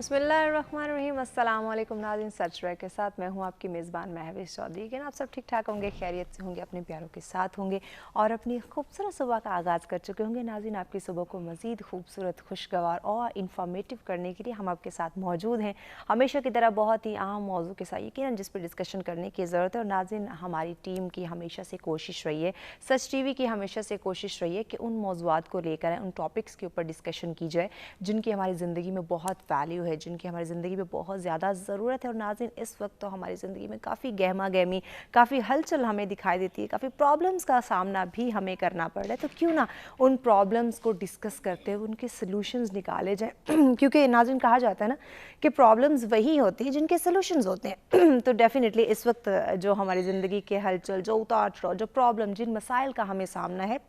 बिस्मिल्लाहिर्रहमानिर्रहीम। अस्सलाम वालेकुम नाज़रीन, सचरा के साथ मैं हूं आपकी मेज़बान महविश चौधरी। कि आप सब ठीक ठाक होंगे, खैरियत से होंगे, अपने प्यारों के साथ होंगे और अपनी खूबसूरत सुबह का आगाज़ कर चुके होंगे। नाज़रीन, आपकी सुबह को मज़ीद खूबसूरत, खुशगवार और इन्फॉर्मेटिव करने के लिए हम आपके साथ मौजूद हैं, हमेशा की तरह बहुत ही अहम मौजू के साथ, यकीनन जिस पर डिस्कशन करने की ज़रूरत है। और नाज़रीन, हमारी टीम की हमेशा से कोशिश रही है, सच टीवी की हमेशा से कोशिश रही है कि उन मौज़ूआत को लेकर, उन टॉपिक्स के ऊपर डिस्कशन की जाए जिनकी हमारी ज़िंदगी में बहुत वैल्यू है, जिनकी हमारी ज़िंदगी में बहुत ज़्यादा ज़रूरत है। और नाज़रीन, इस वक्त तो हमारी ज़िंदगी में काफ़ी गहमा गहमी, काफ़ी हलचल हमें दिखाई देती है, काफ़ी प्रॉब्लम्स का सामना भी हमें करना पड़ रहा है। तो क्यों ना उन प्रॉब्लम्स को डिस्कस करते हुए उनके सलूशंस निकाले जाएँ क्योंकि नाज़रीन, कहा जाता है ना कि प्रॉब्लम्स वही होती हैं जिनके सलूशंस होते हैं। तो डेफिनेटली इस वक्त जो हमारी ज़िंदगी के हलचल, जो उतार चढ़ाव, जो प्रॉब्लम, जिन मसाइल का हमें सामना है,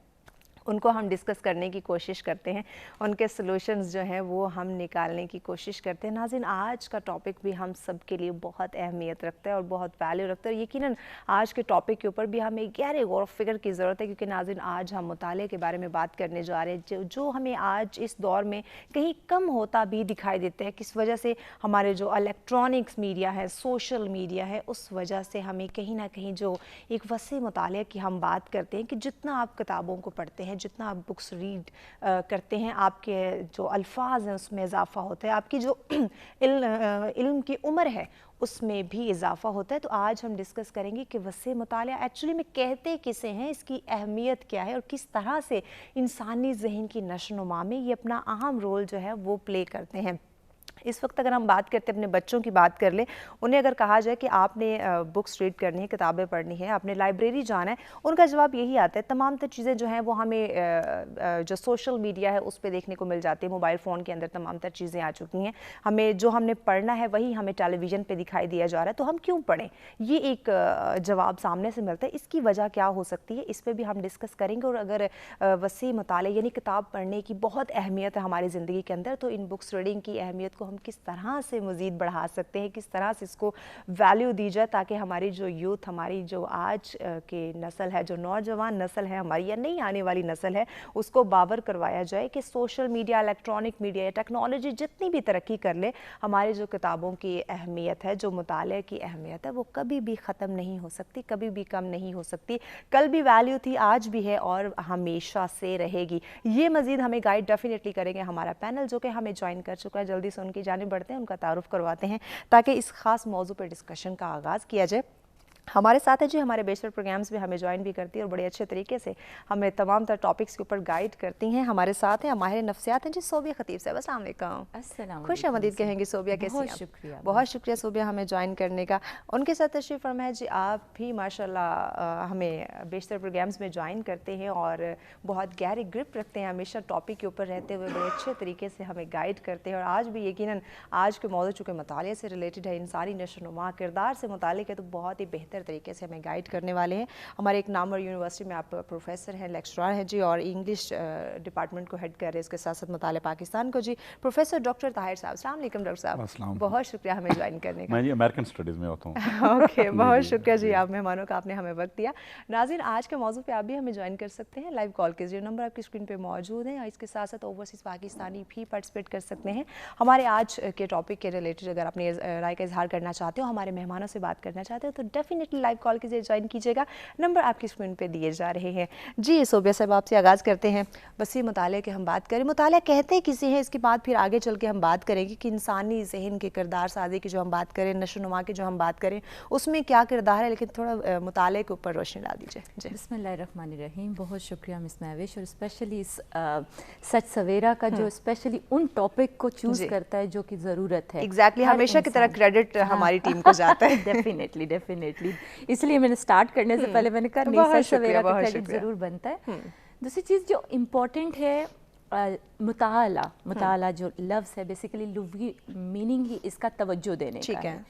उनको हम डिस्कस करने की कोशिश करते हैं, उनके सॉल्यूशंस जो हैं वो हम निकालने की कोशिश करते हैं। नाज़रीन, आज का टॉपिक भी हम सब के लिए बहुत अहमियत रखता है और बहुत वैल्यू रखता है। और यकीनन आज के टॉपिक के ऊपर भी हमें गहरे गौर फिक्र की ज़रूरत है, क्योंकि नाज़रीन, आज हम मुताले के बारे में बात करने जा रहे हैं जो हमें आज इस दौर में कहीं कम होता भी दिखाई देता है। किस वजह से? हमारे जो इलेक्ट्रॉनिक्स मीडिया है, सोशल मीडिया है, उस वजह से हमें कहीं ना कहीं जो एक वसी मुताले की हम बात करते हैं कि जितना आप किताबों को पढ़ते हैं, जितना आप बुक्स रीड करते हैं, आपके जो अल्फाज हैं उसमें इजाफ़ा होता है, आपकी जो इल्म की उम्र है उसमें भी इजाफ़ा होता है। तो आज हम डिस्कस करेंगे कि वसी मुतालिया एक्चुअली में कहते किसे हैं, इसकी अहमियत क्या है और किस तरह से इंसानी ज़हन की नशोनुमा में ये अपना अहम रोल जो है वो प्ले करते हैं। इस वक्त अगर हम बात करते हैं, अपने बच्चों की बात कर लें, उन्हें अगर कहा जाए कि आपने बुक्स रीड करनी है, किताबें पढ़नी है, आपने लाइब्रेरी जाना है, उनका जवाब यही आता है तमाम तर चीज़ें जो हैं वो हमें जो सोशल मीडिया है उस पर देखने को मिल जाती है। मोबाइल फ़ोन के अंदर तमाम तर चीज़ें आ चुकी हैं, हमें जो हमने पढ़ना है वही हमें टेलीविज़न पर दिखाई दिया जा रहा है। तो हम क्यों पढ़ें? ये एक जवाब सामने से मिलता है। इसकी वजह क्या हो सकती है, इस पर भी हम डिस्कस करेंगे। और अगर वसी मुताले यानी किताब पढ़ने की बहुत अहमियत है हमारी ज़िंदगी के अंदर, तो इन बुक्स रीडिंग की अहमियत को हम किस तरह से मज़ीद बढ़ा सकते हैं, किस तरह से इसको वैल्यू दी जाए, ताकि हमारी जो यूथ, हमारी जो आज के नस्ल है, जो नौजवान नस्ल है हमारी या नई आने वाली नस्ल है, उसको बावर करवाया जाए कि सोशल मीडिया, इलेक्ट्रॉनिक मीडिया या टेक्नोलॉजी जितनी भी तरक्की कर ले, हमारी जो किताबों की अहमियत है, जो मुताले की अहमियत है, वो कभी भी ख़त्म नहीं हो सकती, कभी भी कम नहीं हो सकती। कल भी वैल्यू थी, आज भी है और हमेशा से रहेगी। ये मज़ीद हमें गाइड डेफिनेटली करेंगे हमारा पैनल, जो कि हमें ज्वाइन कर चुका है। जल्दी से उनकी जानिब बढ़ते हैं, उनका तारुफ करवाते हैं ताकि इस खास मौजू पर डिस्कशन का आगाज़ किया जाए। हमारे साथ है जी, हमारे बेशतर प्रोग्राम्स में हमें ज्वाइन भी करती है और बड़े अच्छे तरीके से हमें तमाम तर टॉपिक्स के ऊपर गाइड करती हैं। हमारे साथ हैं माहिर नफ्सियात हैं जी, सोबिया खतीब साहब। अस्सलाम वालेकुम। खुश आमदीद कहेंगे सोबिया, कैसी हैं? शुक्रिया, बहुत शुक्रिया सोबिया हमें ज्वाइन करने का। उनके साथ तशरीफ़ फरमाया जी, आप भी माशाल्लाह हमें बेशतर प्रोग्राम्स में ज्वाइन करते हैं और बहुत गहरी ग्रिप रखते हैं, हमेशा टॉपिक के ऊपर रहते हुए बड़े अच्छे तरीके से हमें गाइड करते हैं। और आज भी यकीनन आज के मौजू चूँकि मुताले से रिलेटेड है, इंसानी नशोनुमा, किरदार से मुतालिक है, तो बहुत ही बेहतर तरीके से हमें गाइड करने वाले हैं। हमारे एक नामवर यूनिवर्सिटी में आप प्रोफेसर हैं, लेक्चरर हैं जी, और इंग्लिश डिपार्टमेंट को हेड कर रहे हैं, इसके साथ साथ मुताले पाकिस्तान को जी, प्रोफेसर डॉक्टर ताहिर साहब। अस्सलाम वालेकुम डॉक्टर साहब, बहुत शुक्रिया हमें ज्वाइन करने का। मैं जी अमेरिकन स्टडीज़ में होता हूँ। ओके, बहुत शुक्रिया जी, आप मेहमानों का आपने हमें वक्त दिया। नाज़रीन, आज के मौजू पे आप भी हमें ज्वाइन कर सकते हैं, लाइव कॉल कीजिए, नंबर आपकी स्क्रीन पे मौजूद है। इसके साथ साथ ओवरसीज़ पाकिस्तानी भी पार्टिसिपेट कर सकते हैं। हमारे आज के टॉपिक के रिलेटेड अगर अपनी राय का इजहार करना चाहते हो, हमारे मेहमानों से बात करना चाहते हो, तो डेफिनेटली लाइव कॉल कीजिए, ज्वाइन कीजिएगा। नंबर आपकी स्क्रीन पे दिए जा रहे हैं जी। सोबिया साहब, आपसे आगाज़ करते हैं। वसी मुताले की हम बात करें, मुताला कहते किसे हैं, इसके बाद फिर आगे चल के हम बात करेंगे कि इंसानी ज़हन के किरदार साजी की जो हम बात करें, नशोनुमा की जो हम बात करें, उसमें क्या किरदार है, लेकिन थोड़ा मुताले के ऊपर रोशनी डाल दीजिए जी। बिस्मिल्लाहिर्रहमानिर्रहीम। बहुत शुक्रिया मिस महविश, और स्पेशली इस सच सवेरा का जो स्पेशली उन टॉपिक को चूज़ करता है जो कि ज़रूरत है। एग्जैक्टली, हमेशा की तरह क्रेडिट हमारी टीम को जाता है। डेफिनेटली इसलिए मैंने स्टार्ट करने से पहले मैंने कहा नहीं, सच सवेरा का क्रेडिट ज़रूर बनता है। दूसरी चीज़ जो इम्पोर्टेंट है, मुताला जो लफ्ज़ है, बेसिकली लुग़वी मीनिंग ही इसका तवज्जो देने का है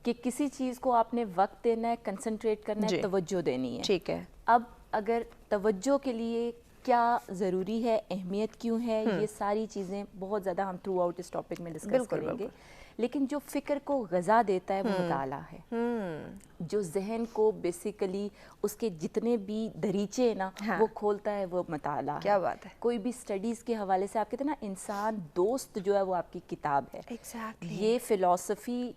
कि किसी चीज़ को आपने वक्त देना है, कंसंट्रेट करना है, तवज्जो देनी है। ठीक है। अब अगर तवज्जो के लिए کیا ضروری ہے, اہمیت کیوں ہے, یہ ساری چیزیں بہت زیادہ ہم تھرو آؤٹ اس ٹاپک میں ڈسکس کریں گے. لیکن جو فکر کو غذا دیتا ہے وہ مطالعہ ہے, جو ذہن کو بیسیکلی اس کے جتنے بھی دریچے ہیں نا وہ کھولتا ہے وہ مطالعہ ہے. کیا بات ہے. کوئی بھی سٹڈیز کے حوالے سے آپ کہتے ہیں نا انسان دوست جو ہے وہ آپ کی کتاب ہے. یہ فلسفی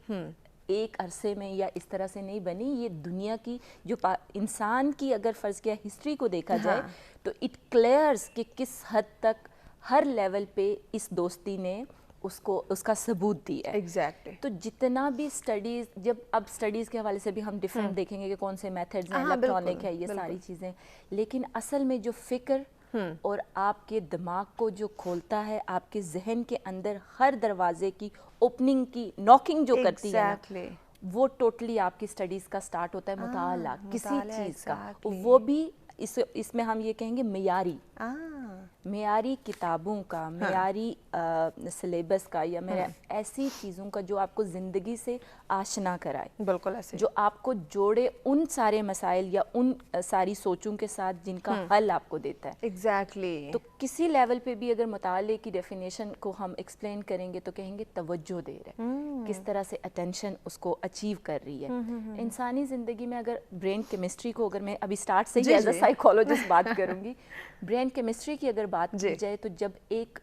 ایک عرصے میں یا اس طرح سے نہیں بنی, یہ دنیا کی جو انسان کی اگر فرض کیا ہسٹری کو دیکھا جائے تو اٹ کلیئرز کہ کس حد تک ہر لیول پہ اس دوستی نے اس کا ثبوت دیا ہے. ایگزیکٹلی. تو جتنا بھی سٹڈیز, جب اب سٹڈیز کے حوالے سے بھی ہم ڈفرینٹ دیکھیں گے کہ کون سے میتھڈز ہیں, الیکٹرانک ہے, یہ ساری چیزیں, لیکن اصل میں جو فکر اور آپ کے دماغ کو جو کھولتا ہے, آپ کے ذہن کے اندر ہر دروازے کی اوپننگ کی ناکنگ جو کرتی ہے نا, وہ ٹوٹلی آپ کی سٹڈیز کا سٹارٹ ہوتا ہے مطالعہ کسی چیز کا, وہ بھی اس میں ہم یہ کہیں گے معیاری کتابوں کا, معیاری سلیبس کا, یا میرا ایسی چیزوں کا جو آپ کو زندگی سے آشنا کرائے, بالکل ایسے, جو آپ کو جوڑے ان سارے مسائل یا ان ساری سوچوں کے ساتھ جن کا حل آپ کو دیتا ہے. ایگزیکٹلی. تو کسی لیول پہ بھی اگر مطالعے کی ڈیفینیشن کو ہم ایکسپلین کریں گے تو کہیں گے توجہ دے رہے ہیں, کس طرح سے اٹینشن اس کو اچیو کر رہی ہے. انسانی زندگی میں اگر برین کیمسٹری کو, اگر میں ابھی سٹارٹ سے ہی ایز اے سائیکالوجسٹ بات کروں گی, برین کیمسٹری کی اگر بات کی جائے تو جب ایک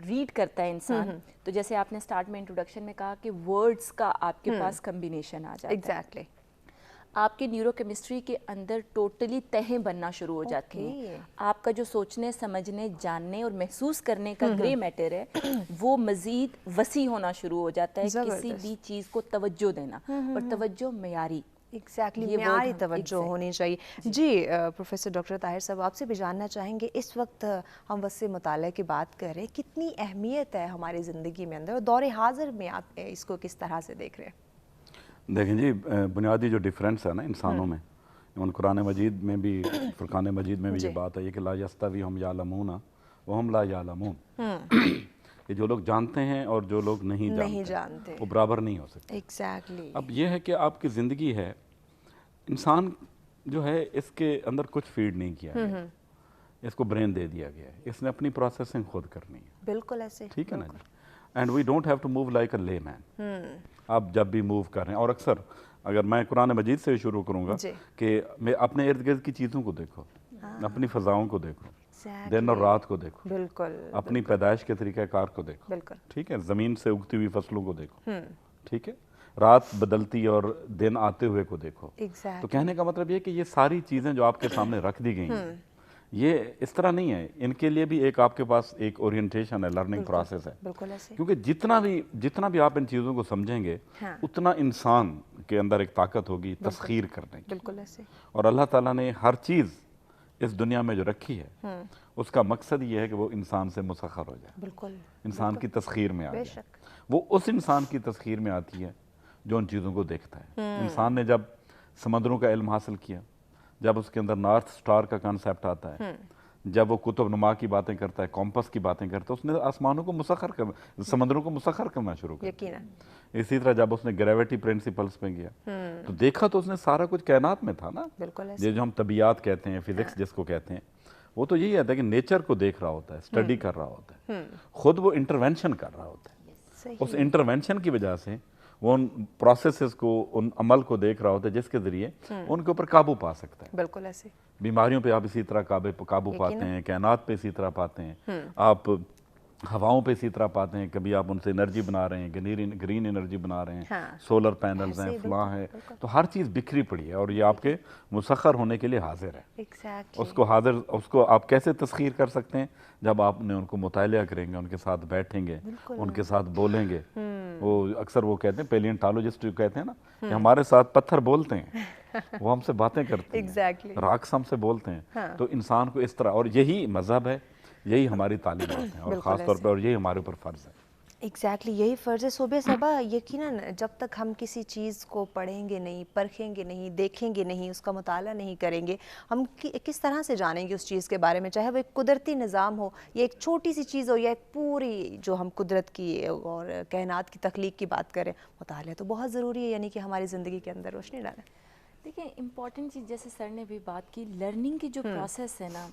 ریڈ کرتا ہے انسان, تو جیسے آپ نے سٹارٹ میں انٹروڈکشن میں کہا کہ ورڈز کا آپ کے پاس کمبینیشن آ جاتا ہے. ایگزیکٹلی. آپ کی نیورو کیمسٹری کے اندر ٹوٹلی تہیں بننا شروع ہو جاتی ہیں. آپ کا جو سوچنے, سمجھنے, جاننے اور محسوس کرنے کا گرے میٹر ہے وہ مزید وسیع ہونا شروع ہو جاتا ہے. کسی بھی چیز کو توجہ دینا, اور توجہ معیاری, ایگزیکٹلی معیاری توجہ ہونی چاہیے. جی پروفیسر ڈاکٹر طاہر صاحب, آپ سے بھی جاننا چاہیں گے, اس وقت ہم وسیع مطالعے کی بات کر رہے ہیں, کتنی اہمیت ہے ہماری زندگی میں اندر, اور دور حاضر میں آپ اس کو کس طرح سے دیکھ رہے ہیں؟ دیکھیں جی, بنیادی جو ڈیفرنس ہے نا انسانوں میں, قرآن مجید میں بھی, فرقان مجید میں بھی یہ بات ہے کہ لا یستوی ہم یعلمون وہم لا یعلمون, کہ جو لوگ جانتے ہیں اور جو لوگ نہیں جانتے وہ برابر نہیں ہو سکتے. ایگزیکٹلی. اب یہ ہے کہ آپ کی زندگی ہے, انسان جو ہے اس کے اندر کچھ فیڈ نہیں کیا گیا, اس کو برین دے دیا گیا ہے, اس نے اپنی پروسیسنگ خود کرنی ہے. بالکل ایسے. ٹھیک ہے نا جی. And we don't have to move like a layman. آپ جب بھی موو کر رہے ہیں, اور اکثر اگر میں قرآن مجید سے شروع کروں گا کہ میں اپنے ارد گرد کی چیزوں کو دیکھو, اپنی فضاؤں کو دیکھو, دن اور رات کو دیکھو, بالکل, اپنی پیدائش کے طریقہ کار کو دیکھو, بالکل, ٹھیک ہے, زمین سے اگتی ہوئی فصلوں کو دیکھو, ٹھیک ہے, رات بدلتی اور دن آتے ہوئے کو دیکھو. تو کہنے کا مطلب یہ کہ یہ ساری چیزیں جو آپ کے سامنے رکھ دی گئی ہیں, یہ اس طرح نہیں ہے, ان کے لیے بھی ایک آپ کے پاس ایک اورینٹیشن ہے, لرننگ پروسیس ہے. کیونکہ جتنا بھی آپ ان چیزوں کو سمجھیں گے اتنا انسان کے اندر ایک طاقت ہوگی تسخیر کرنے کی. بالکل ایسے. اور اللہ تعالیٰ نے ہر چیز اس دنیا میں جو رکھی ہے اس کا مقصد یہ ہے کہ وہ انسان سے مسخر ہو جائے, بالکل, انسان کی تسخیر میں آ جائے. وہ اس انسان کی تسخیر میں آتی ہے جو ان چیزوں کو دیکھتا ہے. انسان نے جب سمندروں کا علم حاصل کیا, جب اس کے اندر نارتھ سٹار کا کانسیپٹ آتا ہے, جب وہ قطب نما کی باتیں کرتا ہے, کمپس کی باتیں کرتا ہے, اس نے آسمانوں کو مسخر کر, سمندروں کو مسخر کرنا شروع کیا. یقیناً. اسی طرح جب اس نے گریویٹی پرنسپلس پہ گیا تو دیکھا تو اس نے سارا کچھ کائنات میں تھا نا. یہ جو ہم طبیعت کہتے ہیں, فزکس جس کو کہتے ہیں, وہ تو یہی ہے کہ نیچر کو دیکھ رہا ہوتا ہے, اسٹڈی کر رہا ہوتا ہے, خود وہ انٹرونشن کر رہا ہوتا ہے. اس انٹرونشن کی وجہ سے وہ ان پروسیسز کو, ان عمل کو دیکھ رہا ہوتا ہے جس کے ذریعے ان کے اوپر قابو پا سکتا ہے. بالکل ایسے. بیماریوں پہ آپ اسی طرح قابو پاتے ہیں, کائنات پہ اسی طرح پاتے ہیں, آپ ہواؤں پہ اسی طرح پاتے ہیں, کبھی آپ ان سے انرجی بنا رہے ہیں, گرین انرجی بنا رہے ہیں, سولر پینلز ہیں, فلاں ہے, تو ہر چیز بکھری پڑی ہے اور یہ آپ کے مسخر ہونے کے لیے حاضر ہے. اس کو آپ کیسے تسخیر کر سکتے ہیں؟ جب آپ نے ان کو مطالعہ کریں گے, ان کے ساتھ بیٹھیں گے, ان کے ساتھ بولیں گے. وہ اکثر وہ کہتے ہیں, پیلینٹالوجسٹ جو کہتے ہیں نا, کہ ہمارے ساتھ پتھر بولتے ہیں, وہ ہم سے باتیں کرتے ہیں, راکس ہم سے بولتے ہیں. تو انسان کو اس طرح, اور یہی مذہب ہے, یہی ہماری تعلیمات ہیں, اور خاص طور پر اور یہی ہمارے اوپر فرض ہے. ایگزیکٹلی, یہی فرض ہے. صبح صبح یقیناً جب تک ہم کسی چیز کو پڑھیں گے نہیں, پرکھیں گے نہیں, دیکھیں گے نہیں, اس کا مطالعہ نہیں کریں گے, ہم کس طرح سے جانیں گے اس چیز کے بارے میں, چاہے وہ ایک قدرتی نظام ہو یا ایک چھوٹی سی چیز ہو یا ایک پوری جو ہم قدرت کی اور کائنات کی تخلیق کی بات کریں. مطالعہ تو بہت ضروری ہے, یعنی کہ ہماری زندگی کے اندر روشنی ڈالیں. دیکھیں امپورٹنٹ چیز جیسے سر نے بھی بات کی, لرننگ کی جو پروسیس ہے نا,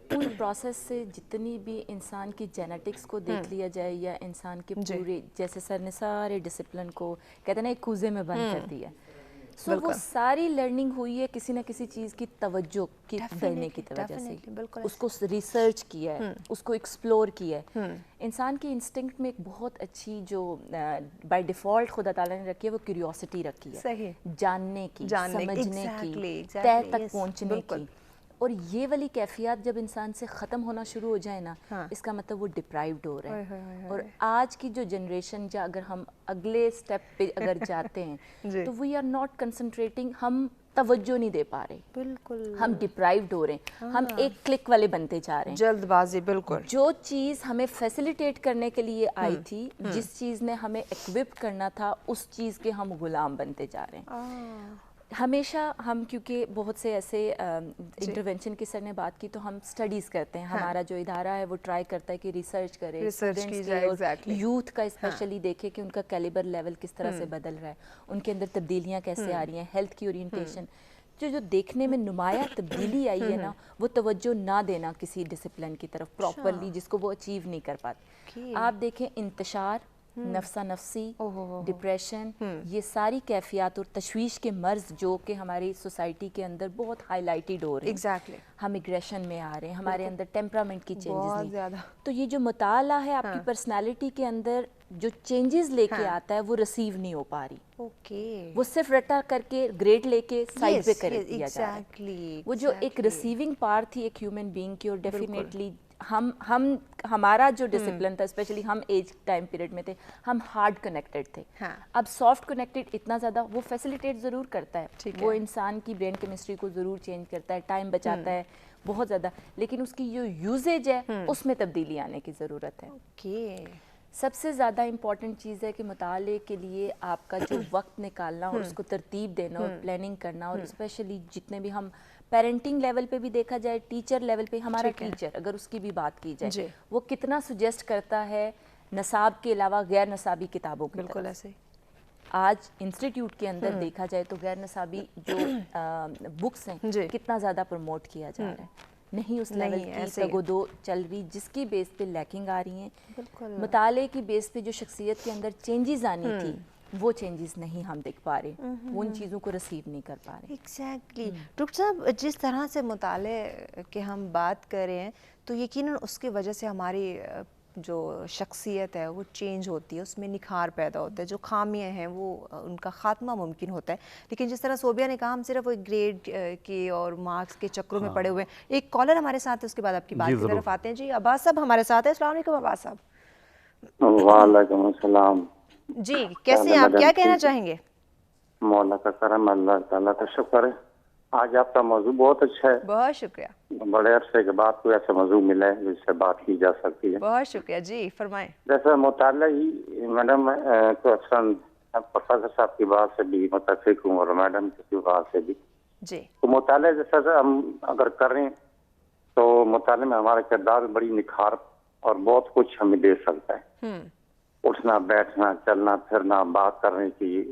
پوری پروسیس سے جتنی بھی انسان کی جینیٹکس کو دیکھ لیا جائے یا انسان کے پورے، جیسے سر نے سارے ڈسپلن کو کہتے ہیں نا ایک کوزے میں بند کر دیا، سو وہ ساری لرننگ ہوئی ہے کسی نہ کسی چیز کی توجہ کی دینے کی وجہ سے، اس کو ریسرچ کیا ہے، اس کو ایکسپلور کیا ہے۔ انسان کی انسٹنکٹ میں ایک بہت اچھی جو بائی ڈیفالٹ خدا تعالیٰ نے رکھی ہے وہ کیوریوسٹی رکھی ہے، جاننے کی، سمجھنے کی، تہ تک پہنچنے کی، اور یہ والی کیفیات جب انسان سے ختم ہونا شروع ہو جائے نا، اس کا مطلب وہ ڈپرائیوڈ ہو رہا ہے۔ اور آج کی جو جنریشن، یا اگر ہم اگلے سٹیپ پہ اگر جاتے ہیں تو وی آر ناٹ کنسنٹریٹنگ، ہم توجہ نہیں دے پا رہے، بالکل ہم ڈپرائیوڈ ہو رہے ہیں، ہم ایک کلک والے بنتے جا رہے ہیں، جلد بازی۔ بالکل جو چیز ہمیں فیسیلیٹیٹ کرنے کے لیے آئی تھی، جس چیز نے ہمیں ایکوپ کرنا تھا، اس چیز کے ہم غلام بنتے جا رہے ہیں۔ ہمیشہ ہم، کیونکہ بہت سے ایسے انٹرونشن کی سر نے بات کی، تو ہم سٹڈیز کرتے ہیں، ہمارا جو ادارہ ہے وہ ٹرائی کرتا ہے کہ ریسرچ کرے، یوتھ کا اسپیشلی دیکھے کہ ان کا کیلیبر لیول کس طرح سے بدل رہا ہے، ان کے اندر تبدیلیاں کیسے آ رہی ہیں، ہیلتھ کی اورینٹیشن جو دیکھنے میں نمایاں تبدیلی آئی ہے نا، وہ توجہ نہ دینا کسی ڈسپلن کی طرف پراپرلی، جس کو وہ اچیو نہیں کر پاتے۔ آپ دیکھیں انتشار، نفسا نفسی، ڈپریشن، یہ ساری کیفیات اور تشویش کے مرض جو کہ ہماری سوسائٹی کے اندر بہت ہائی لائٹڈ ہو رہے ہیں، ہم اگریشن میں آ رہے ہیں، ہمارے اندر ٹیمپرامنٹ کی چینجز نہیں، تو یہ جو مطالعہ ہے آپ کی پرسنالٹی کے اندر جو چینجز لے کے آتا ہے وہ ریسیو نہیں ہو پا رہی، وہ صرف رٹا کر کے گریڈ لے کے سائڈ پہ کر دیا جا رہا ہے۔ وہ جو ایک ریسیونگ پارٹ تھی ایک ہیومن بینگ کی، اور ڈیفینیٹلی ہمارا جو ڈسپلن تھا، اسپیشلی ہم ایج ٹائم پیریڈ میں تھے، ہم ہارڈ کنیکٹڈ تھے۔ اب سافٹ کنیکٹڈ اتنا زیادہ وہ فیسیلیٹیٹ ضرور کرتا ہے، وہ انسان کی برین کیمسٹری کو ضرور چینج کرتا ہے، ٹائم بچاتا ہے بہت زیادہ، لیکن اس کی جو یوزیج ہے اس میں تبدیلی آنے کی ضرورت ہے۔ سب سے زیادہ امپورٹنٹ چیز ہے کہ مطالعے کے لیے آپ کا جو وقت نکالنا اور اس کو ترتیب دینا اور پلاننگ کرنا، اور اسپیشلی جتنے بھی ہم پیرنٹنگ لیول پہ بھی دیکھا جائے، ٹیچر لیول پہ، ہمارا ٹیچر اگر اس کی بھی بات کی جائے، وہ کتنا سجیسٹ کرتا ہے نصاب کے علاوہ غیر نصابی کتابوں کی طرف۔ ایسے آج انسٹیٹیوٹ کے اندر دیکھا جائے تو غیر نصابی جو بکس ہیں کتنا زیادہ پروموٹ کیا جا رہا ہے، نہیں اس لیول کی تگودو چل رہی جس کی بیس پہ لیکنگ آ رہی ہیں۔ مطالعے کی بیس پہ جو شخصیت کے اندر چینجز آنی تھی، وہ چینجز نہیں ہم دیکھ پا رہے، وہ ان چیزوں کو ریسیو نہیں کر پا رہے۔ ایگزیکٹلی ڈاکٹر صاحب، جس طرح سے مطالعے کی ہم بات کر رہے ہیں تو یقیناً اس کی وجہ سے ہماری جو شخصیت ہے وہ چینج ہوتی ہے، اس میں نکھار پیدا ہوتا ہے، جو خامیاں ہیں وہ ان کا خاتمہ ممکن ہوتا ہے۔ لیکن جس طرح صوبیہ نے کہا، ہم صرف ایک گریڈ کے اور مارکس کے چکروں میں پڑے ہوئے ہیں۔ ایک کالر ہمارے ساتھ ہے، اس کے بعد آپ کی بات کی طرف آتے ہیں۔ جی عباس صاحب ہمارے ساتھ ہیں۔ السلام علیکم عباس صاحب۔ وعلیکم السلام جی، کیسے ہیں آپ، کیا کہنا چاہیں گے؟ مولا کا کرم، اللہ تعالیٰ کا شکر ہے۔ آج آپ کا موضوع بہت اچھا ہے، بہت شکریہ۔ بڑے عرصے کے بعد کوئی ایسا موضوع ملا ہے جس سے بات کی جا سکتی ہے، بہت شکریہ۔ جی فرمائیں۔ جیسا مطالعہ ہی میڈم تو اکثر پروفیسر صاحب کی بات سے بھی متفق ہوں اور میڈم کی بات سے بھی، جی تو مطالعہ جیسا ہم اگر کریں تو مطالعے میں ہمارا کردار بڑی نکھار اور بہت کچھ ہمیں دے سکتا ہے۔ اٹھنا بیٹھنا چلنا پھرنا بات کرنے کی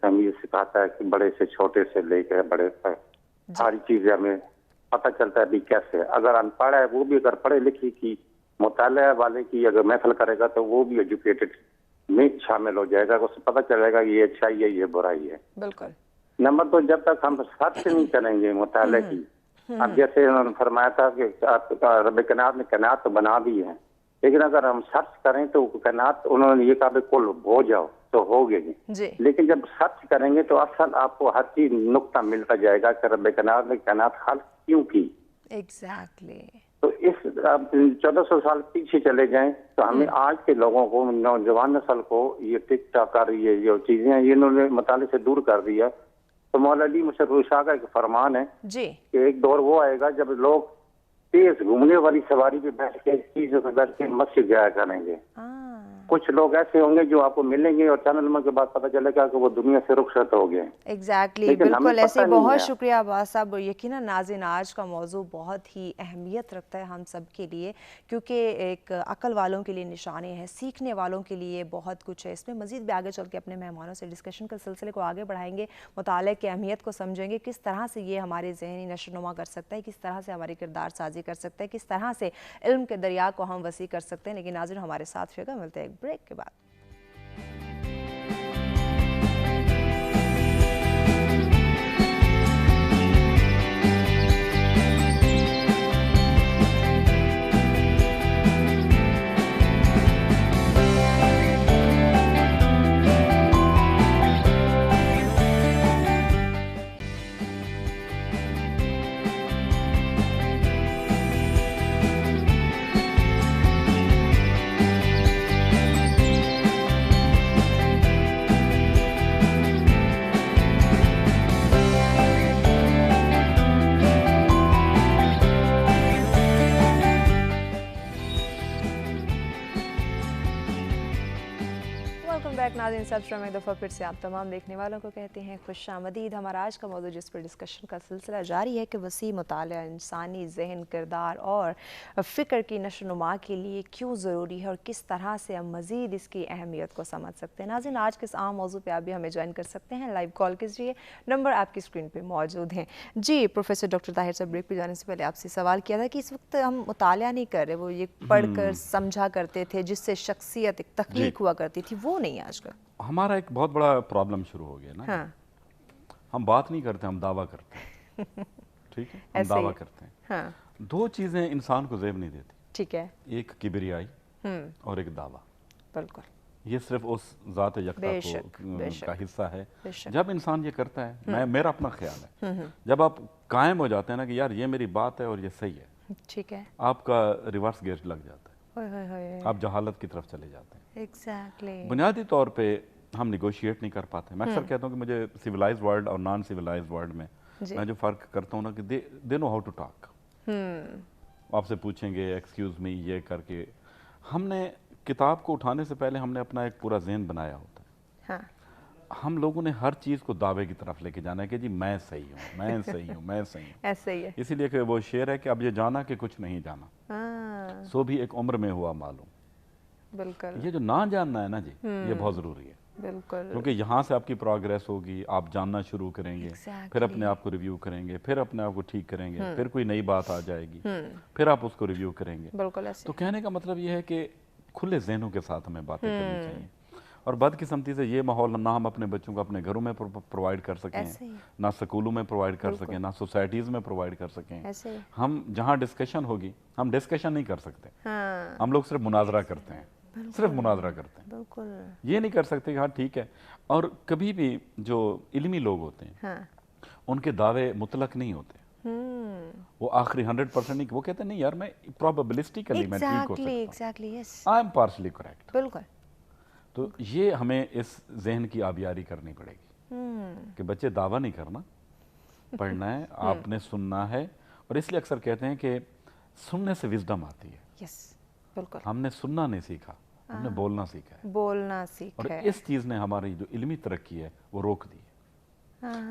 تمیز سکھاتا ہے کہ بڑے سے چھوٹے سے لے کے بڑے تک ساری چیزیں ہمیں پتہ چلتا ہے بھی کیسے۔ اگر ان پڑھ ہے وہ بھی اگر پڑھے لکھے کی مطالعہ والے کی اگر محفل کرے گا تو وہ بھی ایجوکیٹڈ میں شامل ہو جائے گا، اس سے پتہ چلے گا یہ اچھائی ہے یہ برائی ہے۔ بالکل۔ نمبر دو، جب تک ہم سرچ نہیں کریں گے مطالعے کی، اب جیسے انہوں نے فرمایا تھا کہ رب کائنات نے کائنات تو بنا دی ہے، لیکن اگر ہم سرچ کریں تو کائنات انہوں نے یہ کہا کہ کل ہو جاؤ تو ہو گئے جی، لیکن جب سرچ کریں گے تو اصل آپ کو ہر چیز نقطہ ملتا جائے گا کہ رب کائنات نے کائنات خلق کیوں کی۔ ایگزیکٹلی۔ تو اس 1400 سال پیچھے چلے جائیں تو ہمیں آج کے لوگوں کو، نوجوان نسل کو، یہ ٹک ٹاک کر رہی ہے جو چیزیں ہیں یہ انہوں نے مطالعے سے دور کر دیا۔ تو مولا علی مشرف شاہ کا ایک فرمان ہے جی کہ ایک دور وہ آئے گا جب لوگ تیز گھومنے والی سواری پہ بیٹھ کے چیزوں پہ بیٹھ کے مسجد جایا کریں گے، कुछ लोग ऐसे होंगे जो आपको मिलेंगे और चंद लम्हों के बाद पता चलेगा कि वो दुनिया से रुखसत हो गए। एग्जैक्टली, लेकिन हमें बिल्कुल ऐसे। पता नहीं बहुत है। शुक्रिया अब्बास साहब। यकीनन नाज़रीन, आज का मौजू बहुत ही अहमियत रखता है हम सब के लिए, क्योंकि एक अक्ल वालों के लिए निशाने हैं, सीखने वालों के लिए बहुत कुछ है। इसमें मज़ीद भी आगे चल के अपने मेहमानों से डिस्कशन के सिलसिले को आगे बढ़ाएंगे, मुताले की अहमियत को समझेंगे, किस तरह से ये हमारे ज़हनी नशोनुमा कर सकता है, किस तरह से हमारी किरदार साजी कर सकता है, किस तरह से इल्म के दरिया को हम वसी कर सकते हैं। लेकिन नाज़रीन, हमारे साथ फिर मिलते हैं एक ब्रेक के बाद। नाज़रीन, सब्सक्राइब एक दफ़ा फिर से आप तमाम देखने वालों को कहते हैं खुशामदीद। हमारा आज का मौजूद जिस पर डिस्कशन का सिलसिला जारी है कि वसी मुताला इंसानी जहन, किरदार और फ़िक्र की नशोनुमा के लिए क्यों ज़रूरी है और किस तरह से हम मज़ीद इसकी अहमियत को समझ सकते हैं। नाज़रीन, आज के इस आम मौजू पर आप भी हमें ज्वाइन कर सकते हैं, लाइव कॉल कीजिए, नंबर आपकी स्क्रीन पर मौजूद हैं। जी प्रोफेसर डॉक्टर ताहिर साहब, ब्रेक पर जाने से पहले आपसे सवाल किया था कि इस वक्त हम मुताला नहीं कर रहे, वो ये पढ़ कर समझा करते थे जिससे शख्सियत एक तख्लीक हुआ करती थी, वो नहीं आजकल। हमारा एक बहुत बड़ा प्रॉब्लम शुरू हो गया ना। हाँ। हम बात नहीं करते, हम दावा करते हैं। ठीक है, हम दावा करते हैं। हाँ। दो चीजें इंसान को ज़ेब नहीं देती। ठीक है। एक किबरियाई और एक दावा। बिल्कुल। ये सिर्फ उस ज़ात यकता का हिस्सा है। जब इंसान ये करता है, मेरा अपना ख्याल है, जब आप कायम हो जाते हैं ना कि यार ये मेरी बात है और ये सही है, ठीक है, आपका रिवर्स गेयर लग जाता है, आप जहालत की तरफ चले जाते हैं। बुनियादी तौर पे हम निगोशिएट नहीं कर पाते। मैं अक्सर कहता हूँ कि मुझे सिविलाइज्ड वर्ल्ड और नॉन सिविलाइज्ड वर्ल्ड में मैं जो फ़र्क करता हूँ ना कि they know how to talk. आपसे पूछेंगे एक्सक्यूज़ मी ये करके। हमने किताब को उठाने से पहले हमने अपना एक पूरा ज़हन बनाया होता है। हाँ। हम लोगों ने हर चीज़ को दावे की तरफ लेके जाना है कि जी मैं सही हूँ, मैं सही हूँ, मैं सही हूँ। ऐसे ही है। इसीलिए कि वो शेर है कि अब ये जाना कि कुछ नहीं जाना, सो भी एक उम्र में हुआ मालूम। बिल्कुल। ये जो ना जानना है ना जी, ये बहुत ज़रूरी है। बिल्कुल। क्योंकि यहाँ से आपकी प्रोग्रेस होगी, आप जानना शुरू करेंगे, फिर अपने आप को रिव्यू करेंगे, फिर अपने आप को ठीक करेंगे, फिर कोई नई बात आ जाएगी, फिर आप उसको रिव्यू करेंगे। बिल्कुल ऐसे। तो कहने का मतलब ये है कि खुले ज़हनों के साथ हमें बातें करनी चाहिए। और बदकिस्मती से ये माहौल ना हम अपने बच्चों को अपने घरों में प्रोवाइड कर सकें, ना स्कूलों में प्रोवाइड कर सकें, ना सोसाइटीज़ में प्रोवाइड कर सकें। हम जहाँ डिस्कशन होगी, हम डिस्कशन नहीं कर सकते। हम लोग सिर्फ मुनाजरा करते हैं, सिर्फ मुनाजरा करते हैं। बिल्कुल। ये नहीं कर सकते कि हाँ ठीक है। और कभी भी जो इल्मी लोग होते हैं, हाँ, उनके दावे मुतलक नहीं होते। वो आखिरी 100% नहीं, वो कहते हैं नहीं यार मैं प्रोबेबिलिस्टिकली मैं ठीक हो सकता हूं, आई एम पार्शली करेक्ट। बिल्कुल। तो ये हमें इस जहन की आबियारी करनी पड़ेगी कि बच्चे दावा नहीं करना, पढ़ना है, आपने सुनना है। और इसलिए अक्सर कहते हैं कि सुनने से विजडम आती है। यस, बिल्कुल। हमने सुनना नहीं सीखा, हमने बोलना सीखा है। बोलना सीखा और इस चीज़ ने हमारी जो इल्मी तरक्की है वो रोक दी है।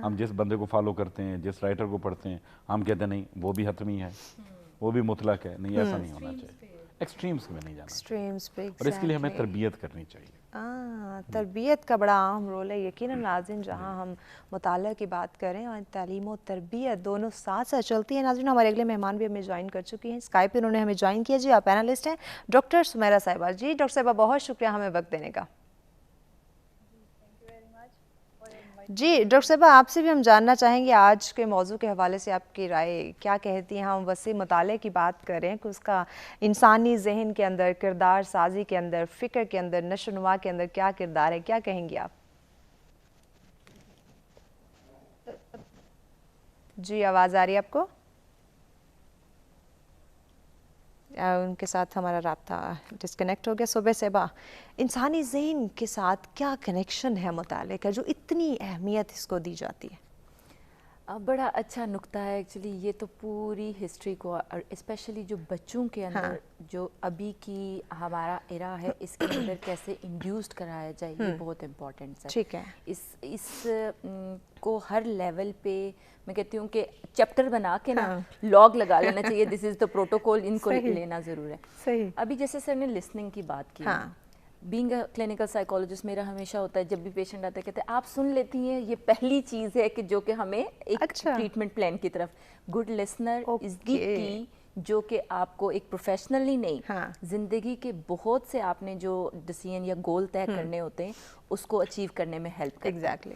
हम जिस बंदे को फॉलो करते हैं, जिस राइटर को पढ़ते हैं, हम कहते हैं नहीं वो भी हतमी है, वो भी मुतलक है। नहीं, ऐसा नहीं होना चाहिए। एक्सट्रीम्स में नहीं जाना, एक्सट्रीम्स पे। और इसके लिए हमें तरबियत करनी चाहिए। तरबियत का बड़ा अहम रोल है। यकीनन नाज़रीन, जहाँ हम मुताला की बात करें और तालीम और तरबियत दोनों साथ साथ चलती है। नाज़रीन, हमारे अगले मेहमान भी हमें ज्वाइन कर चुकी हैं, स्काइप पे उन्होंने हमें ज्वाइन किया। जी, आप पैनलिस्ट हैं डॉक्टर सुमेरा साहिबा। जी डॉक्टर साहिबा, बहुत शुक्रिया हमें वक्त देने का। जी डॉक्टर साहबा, आपसे भी हम जानना चाहेंगे आज के मौजू के हवाले से आपकी राय क्या कहती हैं। हम वसी मुताले की बात करें कि उसका इंसानी जहन के अंदर, किरदार साजी के अंदर, फ़िक्र के अंदर, नशोनुमा के अंदर क्या किरदार है, क्या कहेंगी आप? जी, आवाज़ आ रही है आपको? उनके साथ हमारा राब्ता डिस्कनेक्ट हो गया। सुबह सेबा, इंसानी ज़हन के साथ क्या कनेक्शन है मुताले का जो इतनी अहमियत इसको दी जाती है? बड़ा अच्छा नुक्ता है एक्चुअली, ये तो पूरी हिस्ट्री को और स्पेशली जो बच्चों के अंदर जो अभी की हमारा एरा है इसके अंदर कैसे इंड्यूस्ड कराया जाए ये बहुत इम्पोर्टेंट है। ठीक है, इस को हर लेवल पे मैं कहती हूँ कि चैप्टर बना के ना लॉग लगा लेना चाहिए, दिस इज़ द प्रोटोकॉल, इनको लेना ज़रूर है। सही। अभी जैसे सर ने लिसनिंग की बात की, बीइंग अ क्लिनिकल साइकोलॉजिस्ट मेरा हमेशा होता है जब भी पेशेंट आता है कहते हैं आप सुन लेती हैं, ये पहली चीज़ है कि जो कि हमें एक ट्रीटमेंट प्लान की तरफ, good listener is the key, जो कि आपको एक प्रोफेशनली नहीं ज़िंदगी के बहुत से आपने जो डिसीजन या गोल तय करने होते हैं उसको अचीव करने में हेल्प करता है। एग्जैक्टली।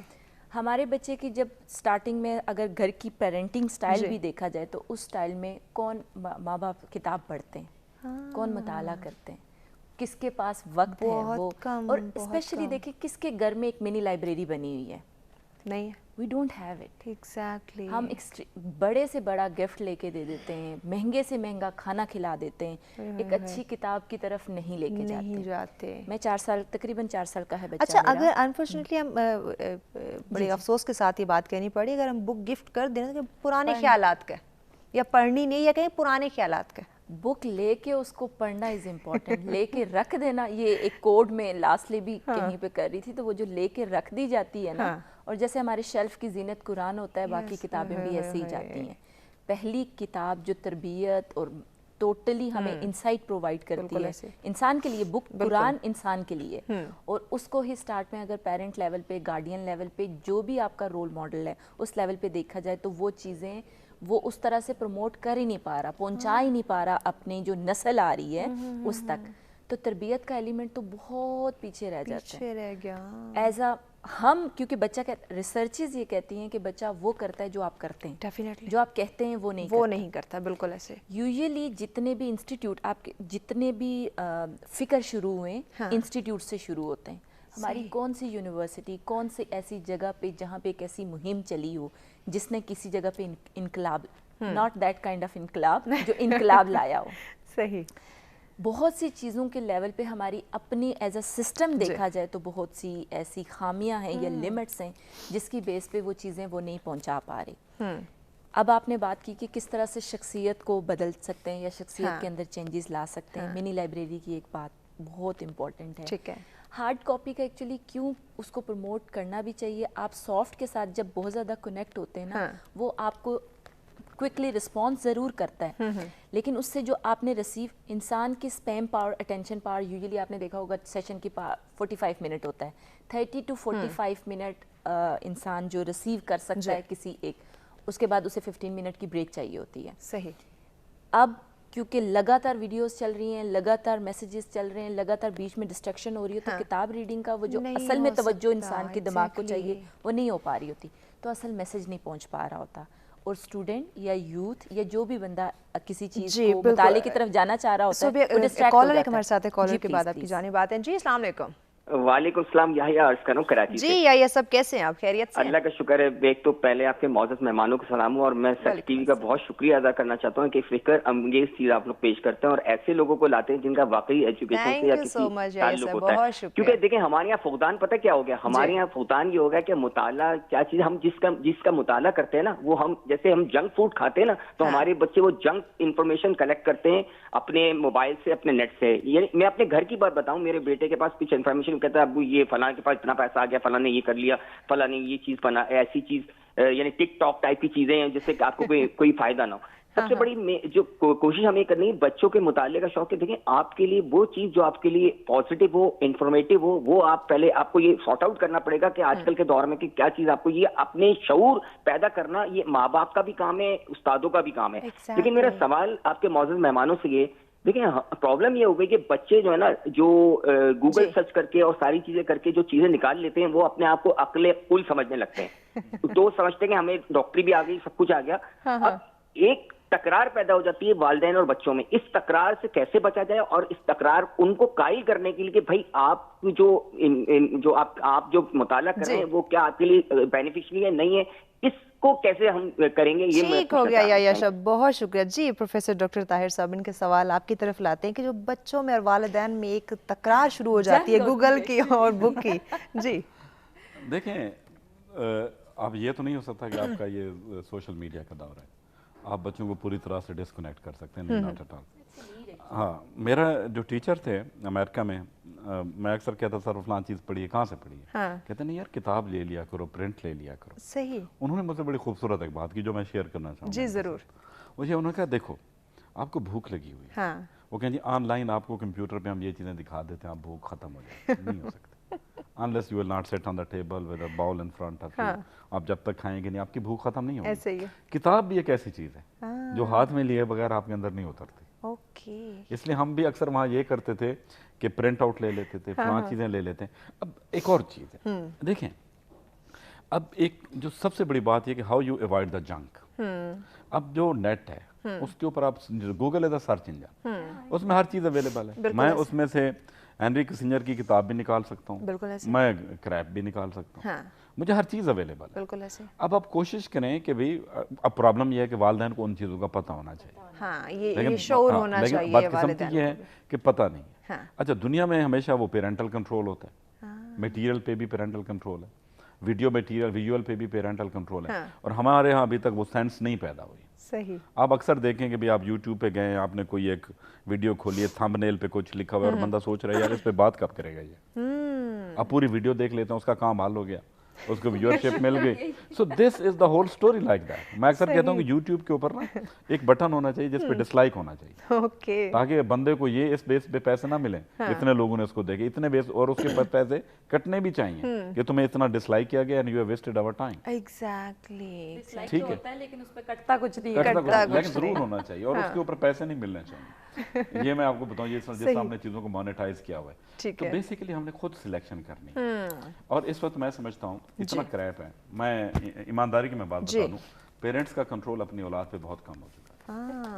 हमारे बच्चे की जब स्टार्टिंग में अगर घर की पेरेंटिंग स्टाइल भी देखा जाए तो उस स्टाइल में कौन माँ बाप किताब पढ़ते हैं, कौन मुताला करते हैं, किसके पास वक्त है वो, और स्पेशली देखिए किसके घर में एक मिनी लाइब्रेरी बनी हुई है, नहीं है, we don't have it. Exactly. हम बड़े से बड़ा गिफ्ट लेके दे देते हैं, महंगे से महंगा खाना खिला देते हैं, एक अच्छी किताब की तरफ नहीं लेके जाते। मैं 4 साल, तकरीबन 4 साल का है बच्चा। अच्छा, अगर अनफॉर्चुनेटली हम बड़े अफसोस के साथ ये बात कहनी पड़ी, अगर हम बुक गिफ्ट कर दें कि पुराने ख्यालात का, या पढ़नी नहीं, या कहीं पुराने ख्यालात का, बुक लेके उसको पढ़ना इज इम्पोर्टेंट, लेके रख देना, ये एक कोड में लास्टली भी कहीं पे कर रही थी, तो वो जो लेके रख दी जाती है ना, और जैसे हमारे शेल्फ की जीनत कुरान होता है, बाकी किताबें भी ऐसे ही जाती हैं। पहली किताब जो तरबियत और टोटली हमें इंसाइट प्रोवाइड करती है इंसान के लिए, बुक कुरान इंसान के लिए, और उसको ही स्टार्ट में अगर पेरेंट लेवल पे, गार्डियन लेवल पे, जो भी आपका रोल मॉडल है उस लेवल पे देखा जाए तो वो चीज़ें वो उस तरह से प्रमोट कर ही नहीं पा रहा, पहुंचा ही नहीं पा रहा अपनी जो नस्ल आ रही है उस तक, तो तरबियत का एलिमेंट तो बहुत पीछे रह जाता है, रह गया एज अ हम, क्योंकि बच्चा रिसर्चेज ये कहती हैं कि बच्चा वो करता है जो आप करते हैं, डेफिनेटली जो आप कहते हैं वो नहीं करता, बिल्कुल ऐसे। यूजुअली जितने भी इंस्टीट्यूट आपके, जितने भी फिक्र शुरू हुए इंस्टीट्यूट से शुरू होते हैं। हमारी कौन सी यूनिवर्सिटी, कौन सी ऐसी जगह पे जहाँ पे एक ऐसी मुहिम चली हो जिसने किसी जगह पे इनकलाब, नॉट दैट काइंड ऑफ इनकलाब, जो इनकलाब लाया हो। सही। बहुत सी चीज़ों के लेवल पे हमारी अपनी एज अ सिस्टम देखा जाए तो बहुत सी ऐसी खामियां हैं या लिमिट्स हैं जिसकी बेस पे वो चीज़ें वो नहीं पहुंचा पा रही। अब आपने बात की कि किस तरह से शख्सियत को बदल सकते हैं या शख्सियत के अंदर चेंजेस ला सकते हैं। मिनी लाइब्रेरी की एक बात बहुत इम्पॉर्टेंट है। ठीक है। हार्ड कॉपी का एक्चुअली क्यों उसको प्रमोट करना भी चाहिए, आप सॉफ्ट के साथ जब बहुत ज़्यादा कनेक्ट होते हैं ना, वो आपको क्विकली रिस्पॉन्स ज़रूर करता है, लेकिन उससे जो आपने रिसीव, इंसान की spam power, attention power, usually आपने देखा होगा सेशन की 45 मिनट होता है, 30 to 45 मिनट इंसान जो रिसीव कर सकता है किसी एक, उसके बाद उसे 15 मिनट की ब्रेक चाहिए होती है। सही। अब क्योंकि लगातार वीडियोस चल रही हैं, लगातार मैसेजेस चल रहे हैं, लगातार बीच में डिस्ट्रैक्शन हो रही है, तो किताब रीडिंग का वो जो असल में तवज्जो इंसान के दिमाग को चाहिए वो नहीं हो पा रही होती, तो असल मैसेज नहीं पहुंच पा रहा होता। और स्टूडेंट या यूथ या जो भी बंदा किसी चीज को मुताले की तरफ जाना चाह रहा होता है, वो डिस्ट्रैक्ट हो जाता है। हमारे साथ है, कॉलर के बाद आपकी जानी बात है। जी अस्सलाम वालेकुम। वालेकुम सलाम, याहिया अर्ज कर रहा हूँ कराची से। जी याहिया, सब कैसे हैं आप? खैरियत से? अल्लाह का शुक्र है। एक तो पहले आपके मौजूद मेहमानों को सलाम हूँ, और मैं सच टीवी का बहुत शुक्रिया अदा करना चाहता हूँ कि फिक्र अंगेज चीज आप लोग पेश करते हैं और ऐसे लोगों को लाते हैं जिनका वाकई एजुकेशन से या किसी ताल्लुक होता है। क्योंकि देखिए हमारे यहाँ फुकदान पता क्या हो गया, हमारे यहाँ फुकदान ये हो गया कि मुताला क्या चीज, हम जिसका मुताला करते हैं ना, वो हम जैसे हम जंक फूड खाते हैं ना, तो हमारे बच्चे वो जंक इन्फॉर्मेशन कलेक्ट करते हैं अपने मोबाइल से, अपने नेट से। ये मैं अपने घर की बात बताऊं, मेरे बेटे के पास कुछ इन्फॉर्मेशन कहता है अब्बू ये फलां के पास इतना पैसा आ गया, फलां ने ये कर लिया, फलां ने ये चीज बना, ऐसी चीज, यानी टिकटॉक टाइप की चीजें हैं जिससे आपको कोई फायदा ना हो। सबसे बड़ी जो कोशिश हमें करनी है बच्चों के मुताले का शौक है। देखें आपके लिए वो चीज जो आपके लिए पॉजिटिव हो, इंफॉर्मेटिव हो, वो आप पहले आपको ये सॉर्ट आउट करना पड़ेगा कि आजकल के दौर में कि क्या चीज आपको, ये अपने शऊर पैदा करना ये माँ बाप का भी काम है, उस्तादों का भी काम है। लेकिन मेरा सवाल आपके मौजूद मेहमानों से ये, देखिए प्रॉब्लम ये हो गई कि बच्चे जो है ना, जो गूगल सर्च करके और सारी चीजें करके जो चीजें निकाल लेते हैं, वो अपने आप को अक्ले कुल समझने लगते हैं। तो समझते हैं कि हमें डॉक्टरी भी आ गई, सब कुछ आ गया। अब एक तकरार पैदा हो जाती है वालिदैन और बच्चों में, इस तकरार से कैसे बचा जाए, और इस तकरार उनको कायल करने के लिए कि भाई आप जो आप जो मुताला कर रहे हैं वो क्या आपके लिए बेनिफिशियरी है, नहीं है, इसको कैसे हम करेंगे। ये ठीक हो गया याहिया साहब, बहुत शुक्रिया। जी प्रोफेसर डॉक्टर ताहिर साहब, इनके सवाल आपकी तरफ लाते हैं कि जो बच्चों में और वालिदैन में एक तकरार शुरू हो जाती है गूगल की और बुक की। जी देखें, अब ये तो नहीं हो सकता कि आपका ये सोशल मीडिया का दौर है, आप बच्चों को पूरी तरह से डिस्कनेक्ट कर सकते हैं, नहीं, नॉट एट ऑल। हाँ, मेरा जो टीचर थे अमेरिका में, मैं अक्सर कहता सर फलां चीज़ पढ़ी है, कहाँ से पढ़ी है? हाँ। कहते नहीं यार किताब ले लिया करो, प्रिंट ले लिया करो। सही। उन्होंने मुझसे बड़ी खूबसूरत एक बात की जो मैं शेयर करना चाहूँगा। जी ज़रूर। मुझे उन्होंने कहा देखो आपको भूख लगी हुई है, हाँ। वो कहें जी ऑनलाइन आपको कंप्यूटर पे हम ये चीज़ें दिखा देते हैं, आप भूख खत्म हो जाए, नहीं हो सकता। Unless you will not sit on the table with a bowl in front of you, आप जब तक खाएंगे नहीं आपकी भूख खत्म नहीं होगी। ऐसे ही है। किताब भी एक ऐसी चीज़ है जो हाथ में लिए बगैर आपके अंदर नहीं उतरती। ओके। इसलिए हम भी अक्सर वहाँ ये करते थे कि प्रिंट आउट ले लेते थे, फलां चीज़ें ले लेते हैं। अब एक और चीज़ है, देखें अब एक जो सबसे बड़ी बात ये कि how you avoid the junk. अब जो नेट है उसके ऊपर आप Google is the search engine, उसमें हर चीज़ अवेलेबल है। मैं उसमें से हेनरी किसिंजर की किताब भी निकाल सकता हूँ, मैं क्रैप भी निकाल सकता हूँ, मुझे हर चीज़ अवेलेबल है। बिल्कुल ऐसे। अब आप कोशिश करें कि भाई, अब प्रॉब्लम यह है कि वालिदैन को उन चीज़ों का पता होना चाहिए। हाँ, ये शौर होना चाहिए। बदकिस्मती ये है कि पता नहीं है। हाँ। अच्छा, दुनिया में हमेशा वो पेरेंटल कंट्रोल होता है, मटेरियल पे भी पेरेंटल कंट्रोल है, वीडियो मटेरियल विजुअल पे भी पेरेंटल कंट्रोल है, और हमारे यहाँ अभी तक वो सेंस नहीं पैदा हुई। सही। आप अक्सर देखें कि भाई आप YouTube पे गए, आपने कोई एक वीडियो खोली है, थंबनेल पे कुछ लिखा हुआ है और बंदा सोच रहा है यार इस पे बात कब करेगा ये। आप पूरी वीडियो देख लेते हैं, उसका काम हल हो गया, उसको व्यूअरशिप मिल गई। So this is the whole story like that. मैं अक्सर कहता हूँ कि YouTube के ऊपर ना एक बटन होना चाहिए जिस पे डिसलाइक होना चाहिए, ओके, ताकि बंदे को ये इस बेस पे पैसे ना मिले, इतने लोगों ने उसको देखे, इतने बेस, और उसके पर पैसे कटने भी चाहिए कि तुम्हें इतना डिसलाइक किया गया and you have wasted our time. Exactly, ठीक है, होता है लेकिन उस पे कटता कुछ नहीं कटता लेकिन जरूर होना चाहिए, और उसके ऊपर पैसे नहीं मिलने चाहिए। ये मैं आपको बताऊं, ये जिस हमने चीजों को मोनेटाइज किया हुआ है, तो बेसिकली हमने खुद सिलेक्शन करनी है। और इस वक्त मैं समझता हूँ इतना क्रैप है, मैं ईमानदारी की मैं बात बता दूं, पेरेंट्स का कंट्रोल अपनी औलाद पे बहुत कम हो चुका है।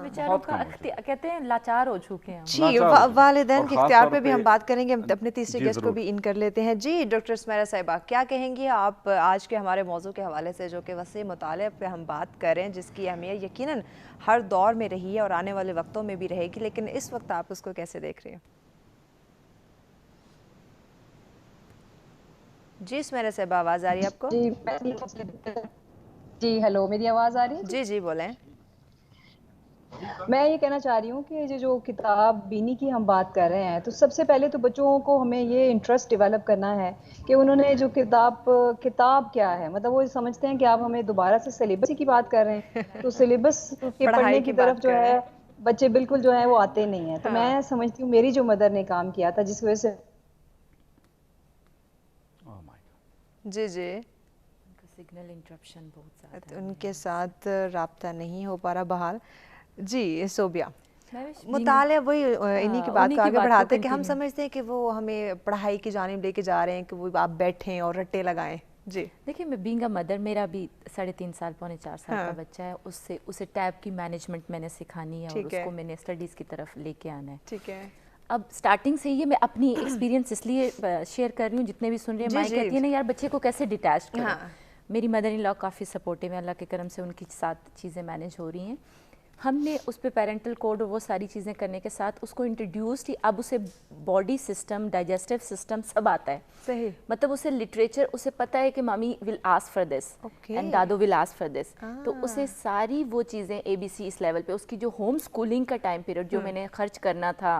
बेचारों का कहते हैं लाचार हो चुके हैं जी। वालिदैन के इख्तियार पे भी हम बात करेंगे, अपने तीसरे गेस्ट को भी इन कर लेते हैं। जी डॉक्टर सुमैरा साहिबा, क्या कहेंगी आप आज के हमारे मौजू के हवाले से, जो कि वसी मुताले पे हम बात कर रहे हैं, जिसकी अहमियत यकीनन हर दौर में रही है और आने वाले वक्तों में भी रहेगी, लेकिन इस वक्त आप उसको कैसे देख रहे हैं? जी सुमैरा साहिबा, आवाज़ आ रही है आपको? जी हेलो, मेरी आवाज़ आ रही है? जी जी बोलें। मैं ये कहना चाह रही हूँ कि जो किताब बीनी की हम बात कर रहे हैं, तो सबसे पहले तो बच्चों को हमें ये इंटरेस्ट डेवलप करना है कि उन्होंने जो किताब क्या है, मतलब वो समझते हैं कि आप हमें दोबारा से सिलेबस की बात कर रहे हैं, तो सिलेबस के पढ़ने की तरफ जो है बच्चे बिल्कुल जो है वो आते नहीं है। तो मैं समझती हूँ मेरी जो मदर ने काम किया था, जिस वजह से जी जी सिग्नल इंटरप्शन बहुत ज़्यादा, उनके साथ राब्ता नहीं हो पा रहा बहाल। जी सोबिया, मुताले वही इन्हीं की बात को आगे बढ़ाते हैं कि हम समझते हैं कि वो हमें पढ़ाई की जानिब लेके जा रहे हैं कि वो आप बैठें और रट्टे लगाएं। जी देखिए, मैं बीइंग अ मदर, मेरा भी 3.5 साल पौने 4 साल का बच्चा है, उसे टैब की मैनेजमेंट मैंने सिखानी है और उसको मैंने स्टडीज़ की तरफ लेके आना है। ठीक है। अब स्टार्टिंग से ये मैं अपनी एक्सपीरियंस इसलिए शेयर कर रही हूँ, जितने भी सुन रहे हैं, माँ कहती है ना यार बच्चे को कैसे डिटैच करें। मेरी मदर इन लॉ काफ़ी सपोर्टिव है, अल्लाह के करम से उनके साथ चीज़ें मैनेज हो रही हैं। हमने उस पर पेरेंटल कोड और वो सारी चीज़ें करने के साथ उसको इंट्रोड्यूस ही, अब उसे बॉडी सिस्टम, डाइजेस्टिव सिस्टम सब आता है। सही, मतलब उसे लिटरेचर, उसे पता है कि mummy will ask for this and Dadu will ask for this, तो उसे सारी वो चीज़ें ABC इस लेवल पे, उसकी जो होम स्कूलिंग का टाइम पीरियड जो मैंने खर्च करना था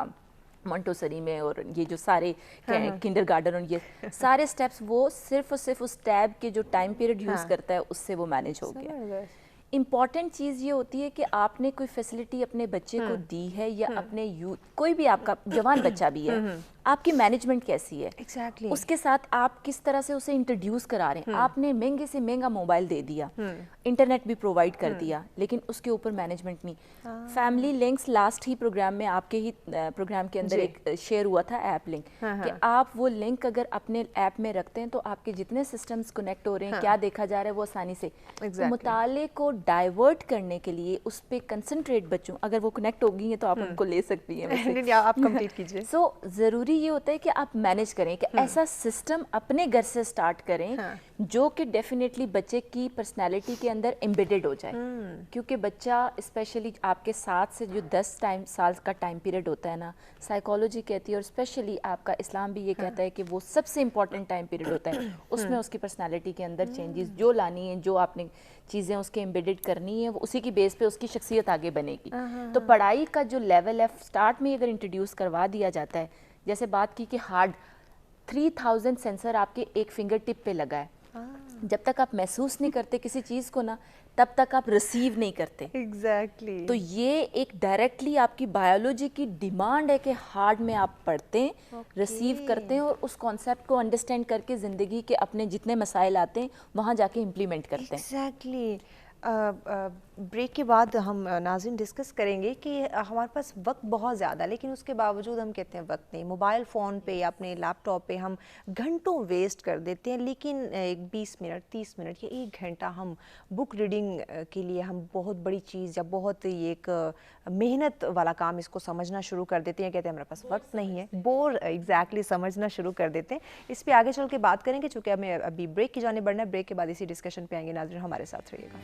मोंटेसरी में, और ये जो सारे किंडरगार्टन और ये सारे स्टेप्स, वो सिर्फ और सिर्फ उस टैब के जो टाइम पीरियड यूज़ करता है उससे वो मैनेज हो गया। इम्पॉर्टेंट चीज़ ये होती है कि आपने कोई फैसिलिटी अपने बच्चे को दी है, या अपने यूथ, कोई भी आपका जवान बच्चा भी है, आपकी मैनेजमेंट कैसी है, एग्जैक्टली उसके साथ आप किस तरह से उसे इंट्रोड्यूस करा रहे हैं। आपने महंगे से महंगा मोबाइल दे दिया, इंटरनेट भी प्रोवाइड कर दिया, लेकिन उसके ऊपर मैनेजमेंट नहीं। फैमिली लिंक्स लास्ट ही प्रोग्राम में, आपके ही प्रोग्राम के अंदर एक शेयर हुआ था ऐप लिंक, कि आप वो लिंक अगर अपने ऐप में रखते हैं तो आपके जितने सिस्टम्स कनेक्ट हो रहे हैं, क्या देखा जा रहा है, वो आसानी से मुताले को डाइवर्ट करने के लिए उस पर कंसंट्रेट, बच्चों अगर वो कनेक्ट हो गई हैं तो आप उनको ले सकती हैं। आप कंप्लीट कीजिए। सो ज़रूरी दूसरी ये होता है कि आप मैनेज करें कि ऐसा सिस्टम अपने घर से स्टार्ट करें जो कि डेफिनेटली बच्चे की पर्सनैलिटी के अंदर एम्बेडेड हो जाए, क्योंकि बच्चा स्पेशली आपके 7 से जो 10 साल का टाइम पीरियड होता है ना, साइकोलॉजी कहती है और स्पेशली आपका इस्लाम भी ये कहता है कि वो सबसे इम्पॉर्टेंट टाइम पीरियड होता है, उसमें उसकी पर्सनैलिटी के अंदर चेंजेस जो लानी है, जो आपने चीज़ें उसके एम्बेडेड करनी है, वो उसी की बेस पे उसकी शख्सियत आगे बनेगी। तो पढ़ाई का जो लेवल है स्टार्ट में अगर इंट्रोड्यूस करवा दिया जाता है, जैसे बात की कि हार्ड 3000 सेंसर आपके एक फिंगर टिप पे लगा है, जब तक आप महसूस नहीं करते किसी चीज़ को ना, तब तक आप रिसीव नहीं करते। एग्जैक्टली तो ये एक डायरेक्टली आपकी बायोलॉजी की डिमांड है कि हार्ड में आप पढ़ते हैं, रिसीव करते हैं और उस कॉन्सेप्ट को अंडरस्टैंड करके ज़िंदगी के अपने जितने मसाइल आते हैं वहाँ जाके इम्प्लीमेंट करते हैं। एग्जैक्टली ब्रेक के बाद हम नाज़रीन डिस्कस करेंगे कि हमारे पास वक्त बहुत ज़्यादा, लेकिन उसके बावजूद हम कहते हैं वक्त नहीं, मोबाइल फ़ोन पे या अपने लैपटॉप पे हम घंटों वेस्ट कर देते हैं, लेकिन 20 मिनट 30 मिनट या 1 घंटा हम बुक रीडिंग के लिए हम बहुत बड़ी चीज़ या बहुत ही एक मेहनत वाला काम इसको समझना शुरू कर देते हैं, कहते हैं हमारे पास वक्त नहीं है, बोर एग्जैक्टली समझना शुरू कर देते हैं। इस पर आगे चल के बात करेंगे, चूँकि हमें अभी ब्रेक की जाने बढ़ना है, ब्रेक के बाद इसी डिस्कशन पे आएंगे। नाज़रीन हमारे साथ रहिएगा।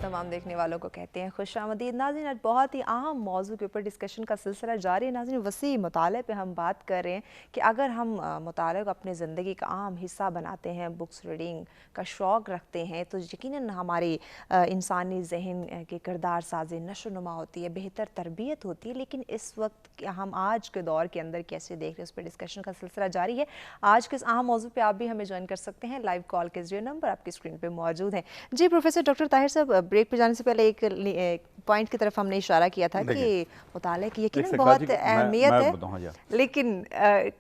तमाम देखने वालों को कहते हैं खुशामदीद। नाज़रीन आज बहुत ही अहम मौजू के ऊपर डिस्कशन का सिलसिला जारी है। नाज़रीन वसी मुताले पे हम बात कर रहे हैं कि अगर हम मुताले को अपने ज़िंदगी का अहम हिस्सा बनाते हैं, बुक्स रीडिंग का शौक़ रखते हैं, तो यकीनन हमारे इंसानी जहन के किरदार साजी नशो नुमा होती है, बेहतर तरबियत होती है। लेकिन इस वक्त हम आज के दौर के अंदर कैसे देख रहे हैं उस पर डिस्कशन का सिलसिला जारी है। आज के इस अहम मौजू पर आप भी हमें ज्वाइन कर सकते हैं, लाइव कॉल के जरिए नंबर आपकी स्क्रीन पर मौजूद है। जी प्रोफेसर डॉक्टर ताहिर साहब, ब्रेक पे जाने से पहले एक पॉइंट की तरफ हमने इशारा किया था कि मुताले की यकीनन बहुत अहमियत है, लेकिन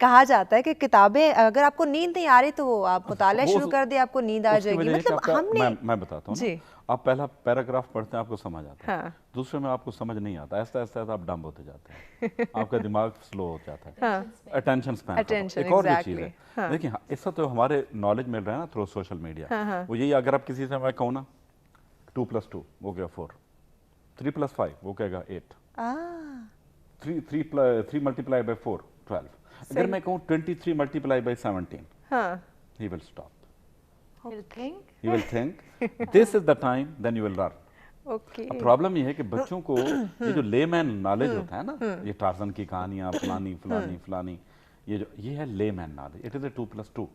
कहा जाता है कि किताबें अगर आपको नींद नहीं आ रही तो आप मुताला शुरू कर दे, आपको नींद आ जाएगी। मतलब हमने मैं बताता हूँ जी, आप पहला पैराग्राफ पढ़ते हैं आपको समझ आता है, दूसरे में आपको समझ नहीं आता, ऐसा ऐसा आप डंब होते जाते हैं, आपका दिमाग स्लो हो जाता है, अटेंशन स्पैन। एक और भी चीज़ है, देखिए इससे तो हमारे नॉलेज मिल रहा है ना थ्रू सोशल मीडिया, वो यही अगर आप किसी से मैं कहूँ ना 2 + 2 वो क्या 4, 3 + 5 वो कहेगा 8, 3 multiplied by 4 12, अगर मैं कहूँ 23 multiplied by 17 he will stop, he will think this is the time, then you will learn। अब प्रॉब्लम ये है कि बच्चों को ये जो लेमैन नॉलेज होता है ना, ये टार्जन की कहानियाँ फलानी फलानी फलानी, ये है layman knowledge, it is a 2 + 2।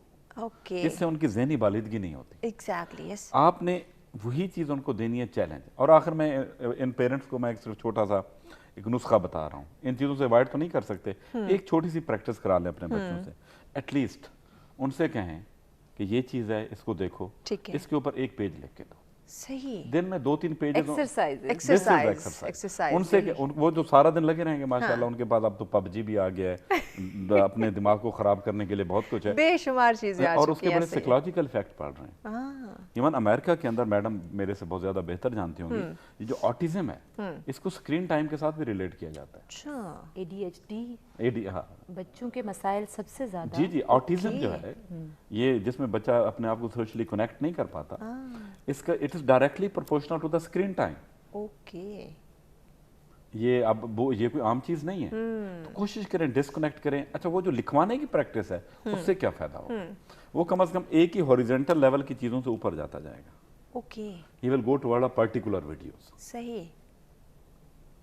इससे उनकी ज़हनी बालिदगी नहीं होती। Exactly yes. आपने वही चीज़ उनको देनी है, चैलेंज। और आखिर में इन पेरेंट्स को मैं एक सिर्फ छोटा सा एक नुस्खा बता रहा हूँ, इन चीज़ों से अवॉइड तो नहीं कर सकते, एक छोटी सी प्रैक्टिस करा लें अपने बच्चों से, एटलीस्ट उनसे कहें कि ये चीज़ है, इसको देखो, इसके ऊपर एक पेज लिख के दो, सही, दिन में 2-3 पेज एक्सरसाइज उनसे वो जो सारा दिन लगे रहेंगे माशाल्लाह, उनके पास अब तो पबजी भी आ गया है, अपने दिमाग को खराब करने के लिए बहुत कुछ है, बेशुमार चीजें, और उसके बड़े साइकोलॉजिकल इफेक्ट पड़ रहे हैं। इवन अमेरिका के अंदर, मैडम मेरे से बहुत ज्यादा बेहतर जानती होंगी, ये जो ऑटिज्म है इसको स्क्रीन टाइम के साथ भी रिलेट किया जाता है। अच्छा, ADHD हाँ, बच्चों के मसाइल सबसे ज्यादा। जी जी, ऑटिज्म जो है ये जिसमें बच्चा अपने आप को सोशली कनेक्ट नहीं कर पाता, इसका it is directly proportional to the screen time. Okay, ये अब वो ये कोई आम चीज नहीं है, तो कोशिश करें डिस्कनेक्ट करें। अच्छा, वो जो लिखवाने की प्रैक्टिस है उससे क्या फायदा हो, वो कम से कम एक ही हॉरिजॉन्टल लेवल की चीजों से ऊपर जाता जाएगा। Okay, he will go toward a particular videos. सही,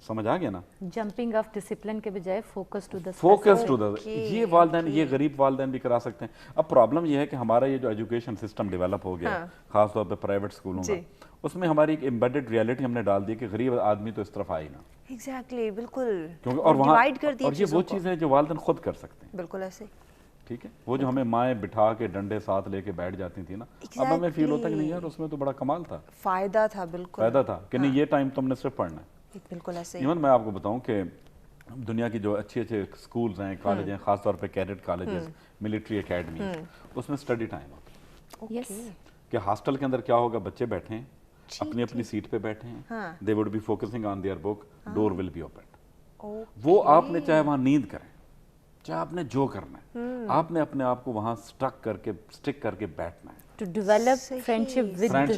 समझ आ गया ना? जंपिंग ऑफ डिसिप्लिन के बजाय फोकस टू द ये वालदैन, ये गरीब वालदैन भी करा सकते हैं। अब प्रॉब्लम ये है कि हमारा ये जो एजुकेशन सिस्टम डेवलप हो गया, खास तौर पे प्राइवेट स्कूलों का, उसमें हमारी एक एम्बेडेड रियलिटी हमने डाल दी कि गरीब आदमी तो इस तरफ आए ना। एग्जैक्टली, बिल्कुल, क्योंकि और वहाँ और ये वो चीज़ है जो वालदैन खुद कर सकते हैं। बिल्कुल ऐसे। ٹھیک ہے. وہ جو ہمیں مائیں بٹھا کے ڈنڈے ساتھ لے کے بیٹھ جاتی تھی نا, اب ہمیں فیل ہوتا ہے کہ نہیں یار اس میں تو بڑا کمال تھا, فائدہ تھا, بالکل فائدہ تھا کہ نہیں یہ ٹائم تم نے صرف پڑھنا ہے. بالکل ایسے ایون میں آپ کو بتاؤں کہ دنیا کی جو اچھے اچھے اسکولز ہیں, کالج ہیں, خاص طور پہ کیڈٹ کالجز, ملٹری اکیڈمیز, اس میں اسٹڈی ٹائم ہوتا ہے کہ ہاسٹل کے اندر کیا ہوگا, بچے بیٹھے ہیں اپنی اپنی سیٹ پہ بیٹھے ہیں, they would be focusing on their book, door will be open. وہ آپ نے چاہے وہاں نیند کریں, چاہے آپ نے جو کرنا ہے, آپ نے اپنے آپ کو وہاں سٹک کر کے بیٹھنا ہے. to develop friendship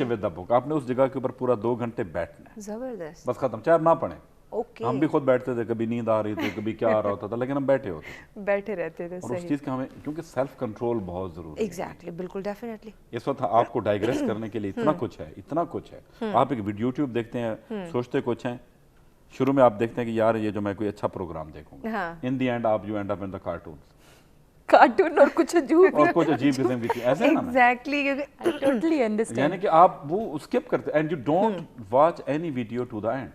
with the book. آپ نے اس جگہ کے اوپر پورا 2 گھنٹے بیٹھنا ہے, زبردست, بس ختم. چاہے آپ نہ پڑھیں, ہم بھی خود بیٹھتے تھے, کبھی نیند آ رہی تھی, کبھی کیا آ رہا ہوتا تھا, لیکن ہم بیٹھے ہوتے تھے, بیٹھے رہتے تھے. اور اس چیز کا ہمیں کیونکہ سیلف کنٹرول بہت ضروری ہے. ایگزیکٹلی, بالکل, ڈیفینیٹلی. اس وقت آپ کو ڈائگریس کرنے کے لیے اتنا کچھ ہے, اتنا کچھ ہے. آپ ایک یوٹیوب دیکھتے ہیں, سوچتے کچھ ہیں, شروع میں آپ دیکھتے ہیں کہ یار یہ جو میں کوئی اچھا پروگرام دیکھوں گا, ان دی اینڈ آپ you and up in the cartoon اور کچھ عجیب قسم کی چیز, ایسا ہے نا. ایگزیکٹلی, ٹوٹلی انڈرسٹینڈ, یعنی کہ آپ وہ اسکپ کرتے and you don't watch any video to the end.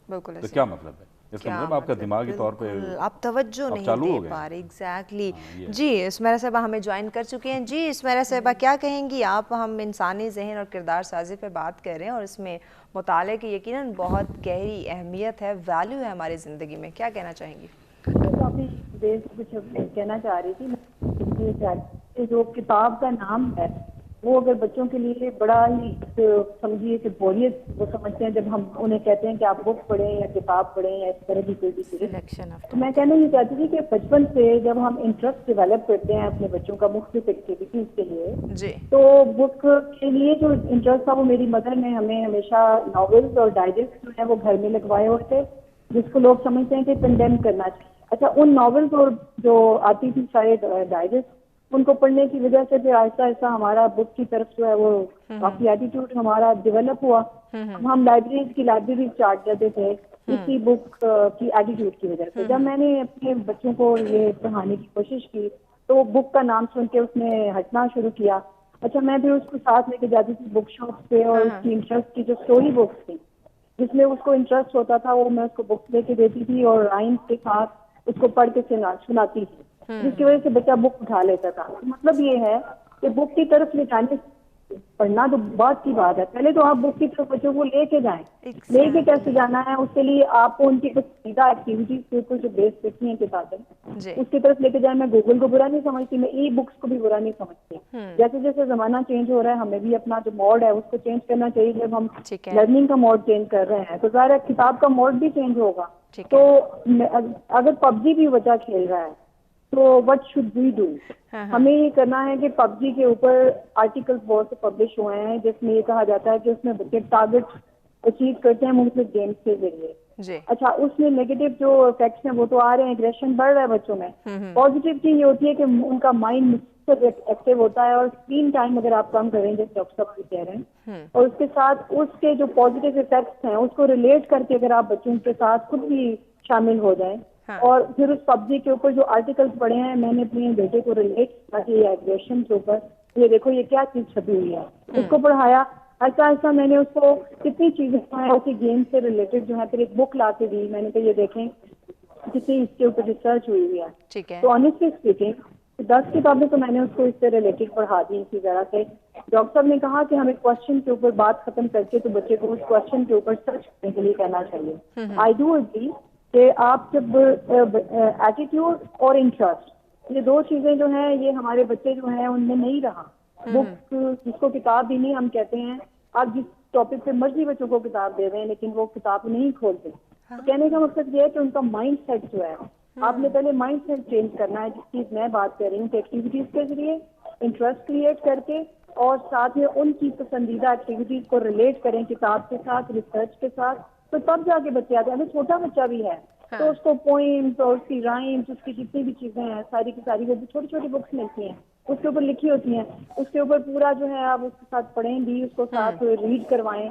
بالکل. تو کیا مطلب ہے, اس کا مطلب آپ کا دماغی طور پہ آپ توجہ نہیں دے پا رہے. ایگزیکٹلی. جی اسمیرا صاحبہ ہمیں جوائن کر چکے ہیں. جی اسمیرا صاحبہ کیا کہیں گی آپ؟ ہم انسانی ذہن اور کردار سازی پہ بات کر رہے ہیں اور اس میں مطالعے کی یقیناً بہت گہری اہمیت ہے, ویلیو ہے ہماری زندگی میں. کیا کہنا چاہیں گی؟ کافی دیر سے کچھ کہنا چاہ رہی تھی. جو کتاب کا نام ہے وہ اگر بچوں کے لیے بڑا ہی سمجھیے کہ بوریت وہ سمجھتے ہیں جب ہم انہیں کہتے ہیں کہ آپ بک پڑھیں یا کتاب پڑھیں یا اس طرح کی کوئی بھی چیز. تو میں کہنا یہ چاہتی تھی کہ بچپن سے جب ہم انٹرسٹ ڈیولپ کرتے ہیں اپنے بچوں کا مختلف ایکٹیویٹیز کے لیے, تو بک کے لیے جو انٹرسٹ تھا وہ میری مدر نے ہمیں ہمیشہ ناولز اور ڈائجسٹ جو ہیں وہ گھر میں لگوائے ہوئے تھے, جس کو لوگ سمجھتے ہیں کہ کنڈیم کرنا چاہیے. اچھا, ان ناولز اور جو آتی تھی سارے ڈائجسٹ, ان کو پڑھنے کی وجہ سے پھر آہستہ آہستہ ہمارا بک کی طرف جو ہے وہ کافی ایٹیٹیوڈ ہمارا ڈیولپ ہوا. ہم لائبریری اسٹارٹ کرتے تھے اسی بک کی ایٹیٹیوڈ کی وجہ سے. جب میں نے اپنے بچوں کو یہ پڑھانے کی کوشش کی تو بک کا نام سن کے اس نے ہٹنا شروع کیا. اچھا, میں پھر اس کو ساتھ لے کے جاتی تھی بک شاپ پہ, اور اس کی انٹرسٹ کی جو اسٹوری بکس تھی جس میں اس کو انٹرسٹ ہوتا تھا وہ میں اس کو بکس لے کے دیتی تھی اور رائمس کے ساتھ اس کو پڑھ کے سناتی تھی, جس کی وجہ سے بچہ بک اٹھا لیتا تھا. مطلب یہ ہے کہ بک کی طرف لے جانے, پڑھنا تو بات کی بات ہے, پہلے تو آپ بک کی طرف بچوں کو لے کے جائیں. لے کے کیسے جانا ہے, اس کے لیے آپ کو ان کی کچھ سیدھا ایکٹیویٹیز کے اوپر جو بیس دیکھتی ہیں کتابیں اس کی طرف لے کے جائیں. میں گوگل کو برا نہیں سمجھتی, میں ای بکس کو بھی برا نہیں سمجھتی. جیسے جیسے زمانہ چینج ہو رہا ہے ہمیں بھی اپنا جو موڈ ہے اس کو چینج کرنا چاہیے. جب ہم لرننگ کا موڈ چینج کر رہے ہیں تو ظاہر ہے کتاب کا موڈ بھی چینج ہوگا. تو اگر پب جی بھی بچہ کھیل رہا ہے تو وٹ شوڈ وی ڈو؟ ہمیں یہ کرنا ہے کہ پب جی کے اوپر آرٹیکل بہت سے پبلش ہوئے ہیں جس میں یہ کہا جاتا ہے کہ اس میں بچے ٹارگیٹ اچیو کرتے ہیں مختلف گیمز کے ذریعے. اچھا, اس میں نیگیٹو جو افیکٹس ہیں وہ تو آ رہے ہیں, ایگریشن بڑھ رہا ہے بچوں میں. پازیٹیو چیز یہ ہوتی ہے کہ ان کا مائنڈ ایکٹیو ہوتا ہے, اور اسکرین ٹائم اگر آپ کم کریں جیسے ڈاکٹر صاحب بھی کہہ رہے ہیں, اور اس کے ساتھ اس کے جو پازیٹیو افیکٹس ہیں اس کو ریلیٹ کر کے اگر آپ بچوں کے ساتھ خود بھی شامل ہو جائیں, اور پھر اس پب جی کے اوپر جو آرٹیکلس پڑھے ہیں میں نے اپنے بیٹے کو ریلیٹ کیا کہ ایگریشن کے اوپر یہ دیکھو یہ کیا چیز چھپی ہوئی ہے, اس کو پڑھایا. ایسا ایسا میں نے اس کو کتنی چیزیں ایسی گیم سے ریلیٹڈ جو ہے پھر ایک بک لا کے دی. میں نے کہا یہ دیکھیں کتنی اس کے اوپر ریسرچ ہوئی ہوئی ہے. تو آنیسٹلی اسپیکنگ 10 کتابیں تو میں نے اس کو اس سے ریلیٹڈ پڑھا دی اسی طرح سے. ڈاکٹر صاحب نے کہا کہ ہمیں کوشچن کے اوپر بات ختم کر کے تو بچے کو اس کوشچن کے اوپر سرچ کرنے کے لیے کہنا چاہیے. آئی ڈو اگری کہ آپ جب ایٹیٹیوڈ اور انٹرسٹ یہ 2 چیزیں جو ہیں یہ ہمارے بچے جو ہیں ان میں نہیں رہا. بک جس کو کتاب بھی نہیں ہم کہتے ہیں, آپ جس ٹاپک پہ مرضی بچوں کو کتاب دے رہے ہیں لیکن وہ کتاب نہیں کھولتے. تو کہنے کا مقصد یہ ہے کہ ان کا مائنڈ سیٹ جو ہے آپ نے پہلے مائنڈ سیٹ چینج کرنا ہے, جس چیز میں بات کر رہی ہوں کہ ایکٹیویٹیز کے ذریعے انٹرسٹ کریٹ کر کے اور ساتھ میں ان کی پسندیدہ ایکٹیویٹیز کو ریلیٹ کریں کتاب کے ساتھ, ریسرچ کے ساتھ, تو تب جا کے بچے آتے ہیں. اگر چھوٹا بچہ بھی ہے تو اس کو پوئمس اور اس کی رائمس, اس کی جتنی بھی چیزیں ہیں ساری کی ساری وہ چھوٹی چھوٹی بکس ملتی ہیں اس کے اوپر لکھی ہوتی ہیں, اس کے اوپر پورا جو ہے آپ اس کے ساتھ پڑھیں بھی, اس کو ساتھ ریڈ کروائیں.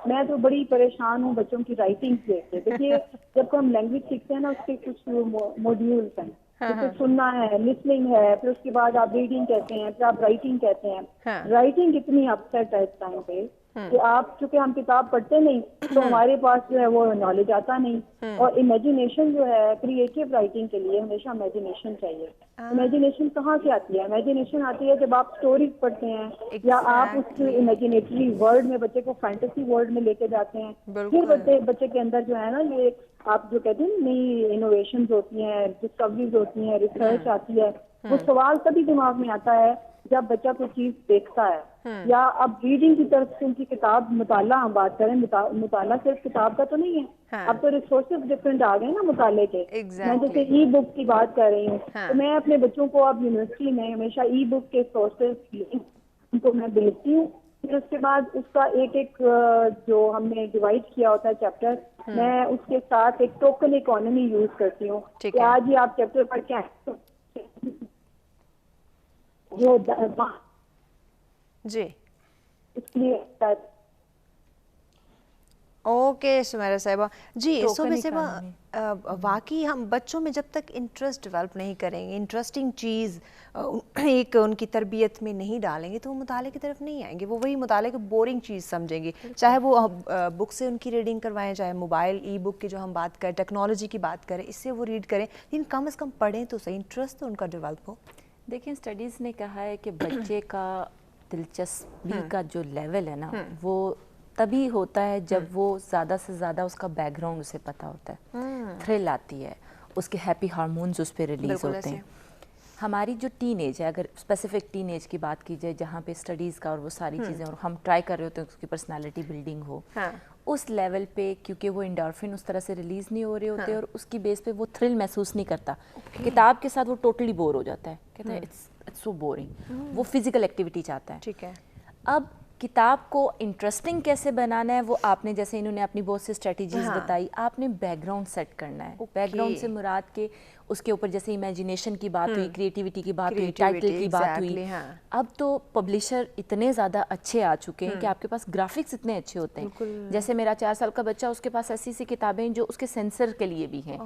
میں تو بڑی پریشان ہوں بچوں کی رائٹنگ سے. دیکھیے جب ہم لینگویج سیکھتے ہیں نا اس کے کچھ موڈیولس ہیں, جیسے سننا ہے, لسننگ ہے, پھر اس کے بعد آپ ریڈنگ کہتے ہیں, پھر آپ رائٹنگ کہتے ہیں. رائٹنگ اتنی اپسیٹ ہے اس ٹائم پہ کہ آپ چونکہ ہم کتاب پڑھتے نہیں تو ہمارے پاس جو ہے وہ نالج آتا نہیں, اور امیجینیشن جو ہے کریٹو رائٹنگ کے لیے ہمیشہ امیجینیشن چاہیے. इमेजिनेशन कहाँ से आती है? इमेजिनेशन आती है जब आप स्टोरीज पढ़ते हैं या आप उस इमेजिनेटरी वर्ल्ड में बच्चे को फैंटेसी वर्ल्ड में लेके जाते हैं, फिर बच्चे के अंदर जो है ना, ये आप जो कहते हैं नई इनोवेशंस होती हैं, डिस्कवरीज होती हैं, रिसर्च आती है, वो सवाल तभी दिमाग में आता है जब बच्चा कोई चीज देखता है। या अब रीडिंग की तरफ से उनकी किताब, मुताला हम बात करें, मुताला सिर्फ किताब का तो नहीं है। अब तो रिसोर्सेज डिफरेंट आ गए ना मुताले के। मैं जैसे ई बुक की बात कर रही हूँ, तो मैं अपने बच्चों को अब यूनिवर्सिटी में हमेशा ई बुक के सोर्सेज उनको मैं भेजती हूँ। फिर उसके बाद उसका एक एक जो हमने डिवाइड किया होता है चैप्टर, मैं उसके साथ एक टोकन इकोनॉमी यूज करती हूँ कि आज ही आप चैप्टर पढ़ के आए जो जी, इसलिए ओके सुमेरा साहिबा जी। सुमेरा साहिबा, वाकई हम बच्चों में जब तक इंटरेस्ट डेवलप नहीं करेंगे, इंटरेस्टिंग चीज़ एक उनकी तरबियत में नहीं डालेंगे, तो वो मुताले की तरफ नहीं आएंगे। वो वही मुताले को बोरिंग चीज़ समझेंगे, चाहे वो बुक से उनकी रीडिंग करवाएं, चाहे मोबाइल ई बुक की जो हम बात करें, टेक्नोलॉजी की बात करें, इससे वो रीड करें, लेकिन कम से कम पढ़ें तो सही, इंटरेस्ट तो उनका डेवलप हो। देखिए, स्टडीज़ ने कहा है कि बच्चे का दिलचस्पी का जो लेवल है ना, वो तभी होता है जब वो ज़्यादा से ज़्यादा उसका बैकग्राउंड उसे पता होता है, थ्रिल आती है, उसके हैप्पी हार्मोन्स उस पर रिलीज़ होते हैं। हमारी जो टीनेज है, अगर स्पेसिफिक टीनेज की बात की जाए जहाँ पे स्टडीज़ का और वो सारी चीज़ें और हम ट्राई कर रहे होते हैं उसकी पर्सनालिटी बिल्डिंग हो, उस लेवल पे क्योंकि वो एंडोर्फिन उस तरह से रिलीज़ नहीं हो रहे होते और उसकी बेस पे वो थ्रिल महसूस नहीं करता। किताब के साथ वो टोटली बोर हो जाता है, कहता है इट्स सो बोरिंग। वो फिजिकल एक्टिविटी चाहता है। ठीक है। अब किताब को इंटरेस्टिंग कैसे बनाना है, वो आपने, जैसे इन्होंने अपनी बहुत सी स्ट्रेटजीज बताई, आपने बैकग्राउंड सेट करना है। बैकग्राउंड से मुराद के उसके ऊपर जैसे इमेजिनेशन की बात हुई, क्रिएटिविटी की बात हुई, टाइटल की बात हुई। अब तो पब्लिशर इतने ज़्यादा अच्छे आ चुके हैं कि आपके पास ग्राफिक्स इतने अच्छे होते हैं। जैसे मेरा 4 साल का बच्चा, उसके पास ऐसी सी किताबें जो उसके सेंसर के लिए भी हैं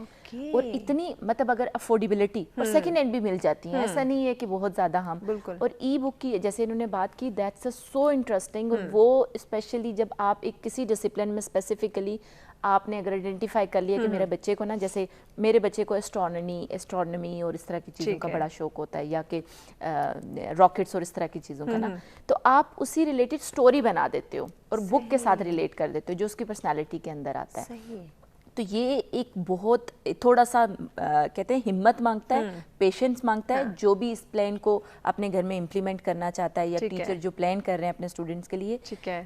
और इतनी, मतलब अगर अफोर्डेबिलिटी और सेकेंड हैंड भी मिल जाती हैं, ऐसा नहीं है कि बहुत ज़्यादा हम। और ई बुक की जैसे इन्होंने बात की, दैट्स सो इंटरेस्टिंग। वो स्पेशली जब आप एक किसी डिसिप्लिन में स्पेसिफिकली आपने अगर आइडेंटिफाई कर लिया कि मेरे बच्चे को ना, जैसे मेरे बच्चे को एस्ट्रोनॉमी और इस तरह की चीज़ों का बड़ा शौक होता है, या कि रॉकेट्स और इस तरह की चीज़ों का ना, तो आप उसी रिलेटेड स्टोरी बना देते हो और बुक के साथ रिलेट कर देते हो जो उसकी पर्सनालिटी के अंदर आता है। तो ये एक बहुत थोड़ा सा कहते हैं हिम्मत मांगता है, पेशेंस मांगता है। जो भी इस प्लान को अपने घर में इम्प्लीमेंट करना चाहता है या टीचर जो प्लान कर रहे हैं अपने स्टूडेंट्स के लिए,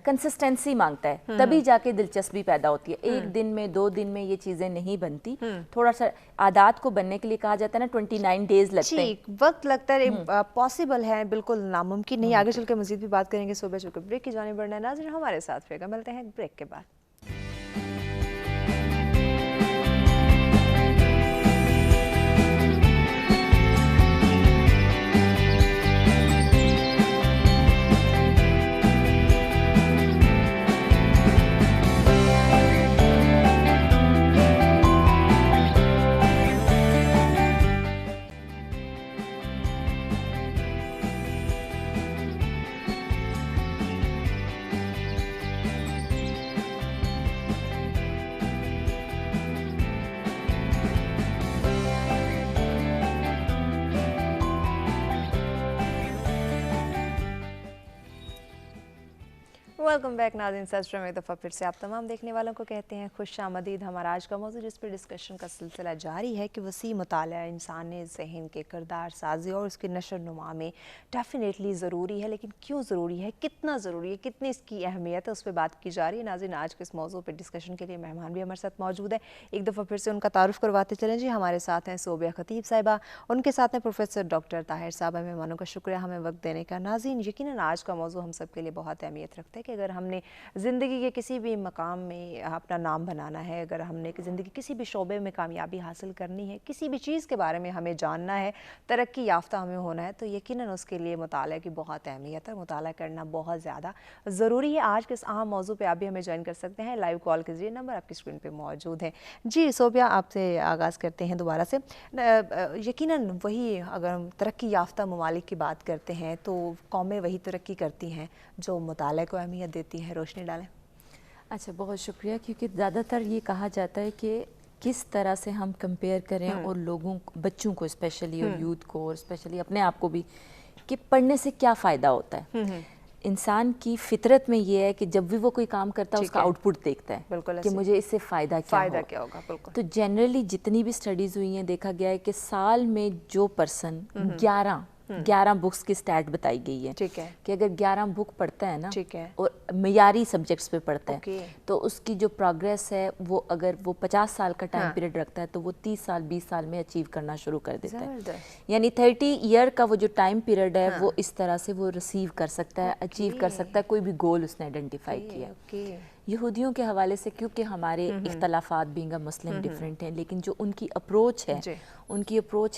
कंसिस्टेंसी मांगता है, तभी जाके दिलचस्पी पैदा होती है। एक दिन में 2 दिन में ये चीजें नहीं बनती। थोड़ा सा आदत को बनने के लिए कहा जाता है ना 29 डेज लगते हैं, वक्त लगता है। पॉसिबल है, बिल्कुल नामुमकिन नहीं। आगे चल के मजीद भी बात करेंगे। सुबह चुके ब्रेक की जाने बढ़ना है। नाज़रीन हमारे साथ रहेगा, मिलते हैं ब्रेक के बाद। वेलकम बैक नाज़रीन, सच में एक दफ़ा फिर से आप तमाम देखने वालों को कहते हैं खुश आमदीद। हमारा आज का मौजू जिस पर डिस्कशन का सिलसिला जारी है कि वसी मुताला इंसानी ज़हन के किरदार साजी और उसकी नशर नुमा में डेफिनेटली ज़रूरी है, लेकिन क्यों ज़रूरी है, कितना ज़रूरी है, कितनी इसकी अहमियत है, उस पर बात की जा रही है। नाज़रीन आज के इस मौजू पर डिस्कशन के लिए मेहमान भी हमारे साथ मौजूद है। एक दफ़ा फिर से उनका तारुफ करवाते चलें जी। हमारे साथ हैं सोबिया खतीब साहिबा, उनके साथ हैं प्रोफेसर डॉक्टर ताहिर साहब। मेहमानों का शुक्रिया हमें वक्त देने का। नाज़रीन यकीनन आज का मौजू हम सब के लिए बहुत अहमियत रखता है कि अगर हमने ज़िंदगी के किसी भी मकाम में अपना नाम बनाना है, अगर हमने ज़िंदगी किसी भी शोबे में कामयाबी हासिल करनी है, किसी भी चीज़ के बारे में हमें जानना है, तरक्की याफ्ता हमें होना है, तो यकीनन उसके लिए मुताला की बहुत अहमियत है। मुताला करना बहुत ज़्यादा ज़रूरी है। आज के इस अहम मौजू पे आप भी हमें ज्वाइन कर सकते हैं लाइव कॉल के जरिए, नंबर आपकी स्क्रीन पे मौजूद है। जी सोबिया, आपसे आगाज़ करते हैं दोबारा से। यकीनन वही, अगर हम तरक्की याफ्ता ममालिक की बात करते हैं तो कौमें वही तरक्की करती हैं जो मुताले को अहमियत देती हैं। रोशनी डालें। अच्छा, बहुत शुक्रिया। क्योंकि ज़्यादातर ये कहा जाता है कि किस तरह से हम कंपेयर करें और लोगों बच्चों को स्पेशली और यूथ को और स्पेशली अपने आप को भी कि पढ़ने से क्या फ़ायदा होता है। इंसान की फितरत में ये है कि जब भी वो कोई काम करता है उसका आउटपुट देखता है कि मुझे इससे फ़ायदा क्या होगा। बिल्कुल। तो जनरली जितनी भी स्टडीज़ हुई हैं देखा गया है कि साल में जो पर्सन 11 बुक्स की स्टैट बताई गई है, ठीक है, कि अगर 11 बुक पढ़ता है ना, ठीक है, और मयारी सब्जेक्ट्स पे पढ़ता है तो उसकी जो प्रोग्रेस है वो अगर वो 50 साल का टाइम पीरियड रखता है तो वो 30 साल 20 साल में अचीव करना शुरू कर देता है। यानी 30 ईयर का वो जो टाइम पीरियड है वो इस तरह से वो रिसीव कर सकता है, अचीव कर सकता है कोई भी गोल उसने आइडेंटिफाई किया। यहूदियों के हवाले से क्योंकि हमारे इख्तलाफात बीइंग अ मुस्लिम डिफरेंट हैं, लेकिन जो उनकी अप्रोच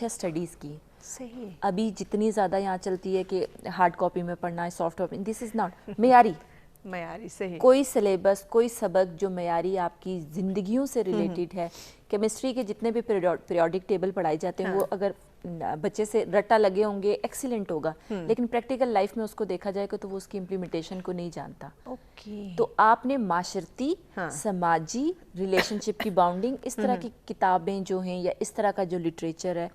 है स्टडीज़ की सही अभी जितनी ज़्यादा यहाँ चलती है कि हार्ड कॉपी में पढ़ना है, soft copy, this is not मयारी सही। कोई सिलेबस, कोई सबक जो मयारी आपकी ज़िंदगियों से रिलेटेड है, केमिस्ट्री के जितने भी पीरियोडिक टेबल पढ़ाए जाते हैं वो अगर बच्चे से रट्टा लगे होंगे एक्सीलेंट होगा, लेकिन प्रैक्टिकल लाइफ में उसको देखा जाएगा तो वो उसकी इम्प्लीमेंटेशन को नहीं जानता। तो आपने माशरती, समाजी, रिलेशनशिप की बाउंडिंग, इस तरह की किताबें जो हैं या इस तरह का जो लिटरेचर है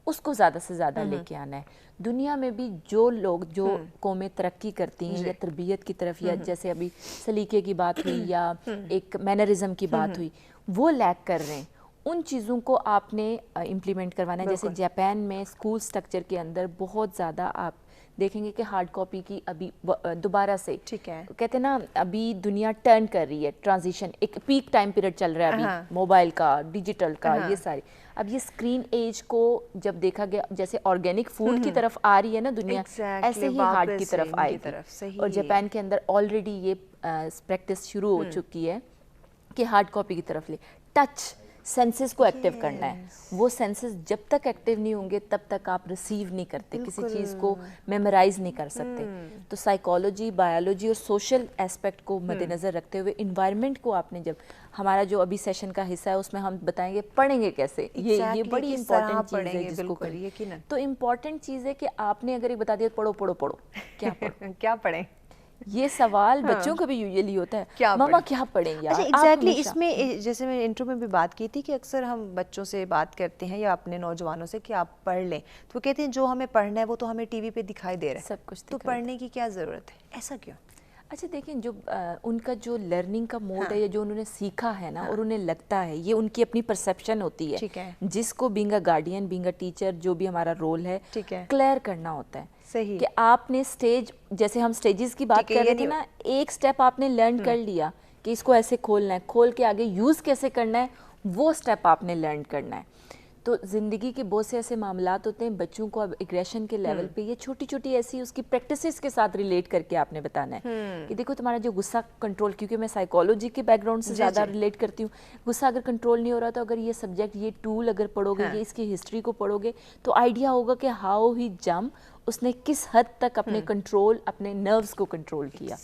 उसको ज़्यादा से ज़्यादा लेके आना है। दुनिया में भी जो लोग जो कौमें तरक्की करती हैं या तरबियत की तरफ, या जैसे अभी सलीके की बात हुई या एक मैनरिज्म की बात हुई, वो लैक कर रहे हैं, उन चीज़ों को आपने इम्प्लीमेंट करवाना है। जैसे जापान में स्कूल स्ट्रक्चर के अंदर बहुत ज़्यादा आप देखेंगे कि हार्ड कॉपी की अभी दोबारा से, ठीक है, कहते हैं ना अभी दुनिया टर्न कर रही है, ट्रांजिशन, एक पीक टाइम पीरियड चल रहा है अभी मोबाइल का, डिजिटल का, ये सारी। अब ये स्क्रीन एज को जब देखा गया जैसे ऑर्गेनिक फूड की तरफ आ रही है ना दुनिया, ऐसे ही हार्ड की तरफ आएगी। और जापान के अंदर ऑलरेडी ये प्रैक्टिस शुरू हो चुकी है कि हार्ड कॉपी की तरफ ले। टच सेंसेस को एक्टिव करना है, वो सेंसेस जब तक एक्टिव नहीं होंगे तब तक आप रिसीव नहीं करते, किसी चीज़ को मेमोराइज नहीं कर सकते। तो साइकोलॉजी, बायोलॉजी और सोशल एस्पेक्ट को मद्देनज़र रखते हुए इन्वायरमेंट को आपने, जब हमारा जो अभी सेशन का हिस्सा है उसमें हम बताएंगे पढ़ेंगे कैसे, ये बड़ी इंपॉर्टेंट चीज़ है जिसको करिए। तो इम्पॉर्टेंट चीज़ है कि आपने अगर एक बता दिया पढ़ो पढ़ो पढ़ो, क्या पढ़ो क्या पढ़ें, ये सवाल बच्चों को भी यूजुअली होता है, क्या मामा क्या पढ़ें यार। अच्छा, एग्जैक्टली इसमें जैसे मैंने इंट्रो में भी बात की थी कि अक्सर हम बच्चों से बात करते हैं या अपने नौजवानों से कि आप पढ़ लें, तो वो कहते हैं जो हमें पढ़ना है वो तो हमें टीवी पे दिखाई दे रहा है, सब कुछ, तो पढ़ने की क्या ज़रूरत है, ऐसा क्यों? अच्छा देखिए, जो उनका जो लर्निंग का मोड है या जो उन्होंने सीखा है ना, और उन्हें लगता है, ये उनकी अपनी परसेप्शन होती है, ठीक है, जिसको being a guardian, being a teacher, जो भी हमारा रोल है, ठीक है, क्लियर करना होता है। सही कि आपने स्टेज, जैसे हम स्टेजेस की बात कर रहे थे ना, एक स्टेप आपने लर्न कर लिया कि इसको ऐसे खोलना है, खोल के आगे यूज़ कैसे करना है, वो स्टेप आपने लर्न करना है। तो ज़िंदगी के बहुत से ऐसे मामलात होते हैं, बच्चों को अब एग्रेशन के लेवल पे ये छोटी छोटी ऐसी उसकी प्रैक्टिसेस के साथ रिलेट करके आपने बताना है कि देखो तुम्हारा जो गुस्सा कंट्रोल, क्योंकि मैं साइकोलॉजी के बैकग्राउंड से ज़्यादा रिलेट करती हूँ, गुस्सा अगर कंट्रोल नहीं हो रहा तो अगर ये सब्जेक्ट, ये टूल अगर पढ़ोगे, ये इसकी हिस्ट्री को पढ़ोगे तो आइडिया होगा कि हाउ ही जंप, उसने किस हद तक अपने कंट्रोल, अपने नर्व्स को कंट्रोल किया।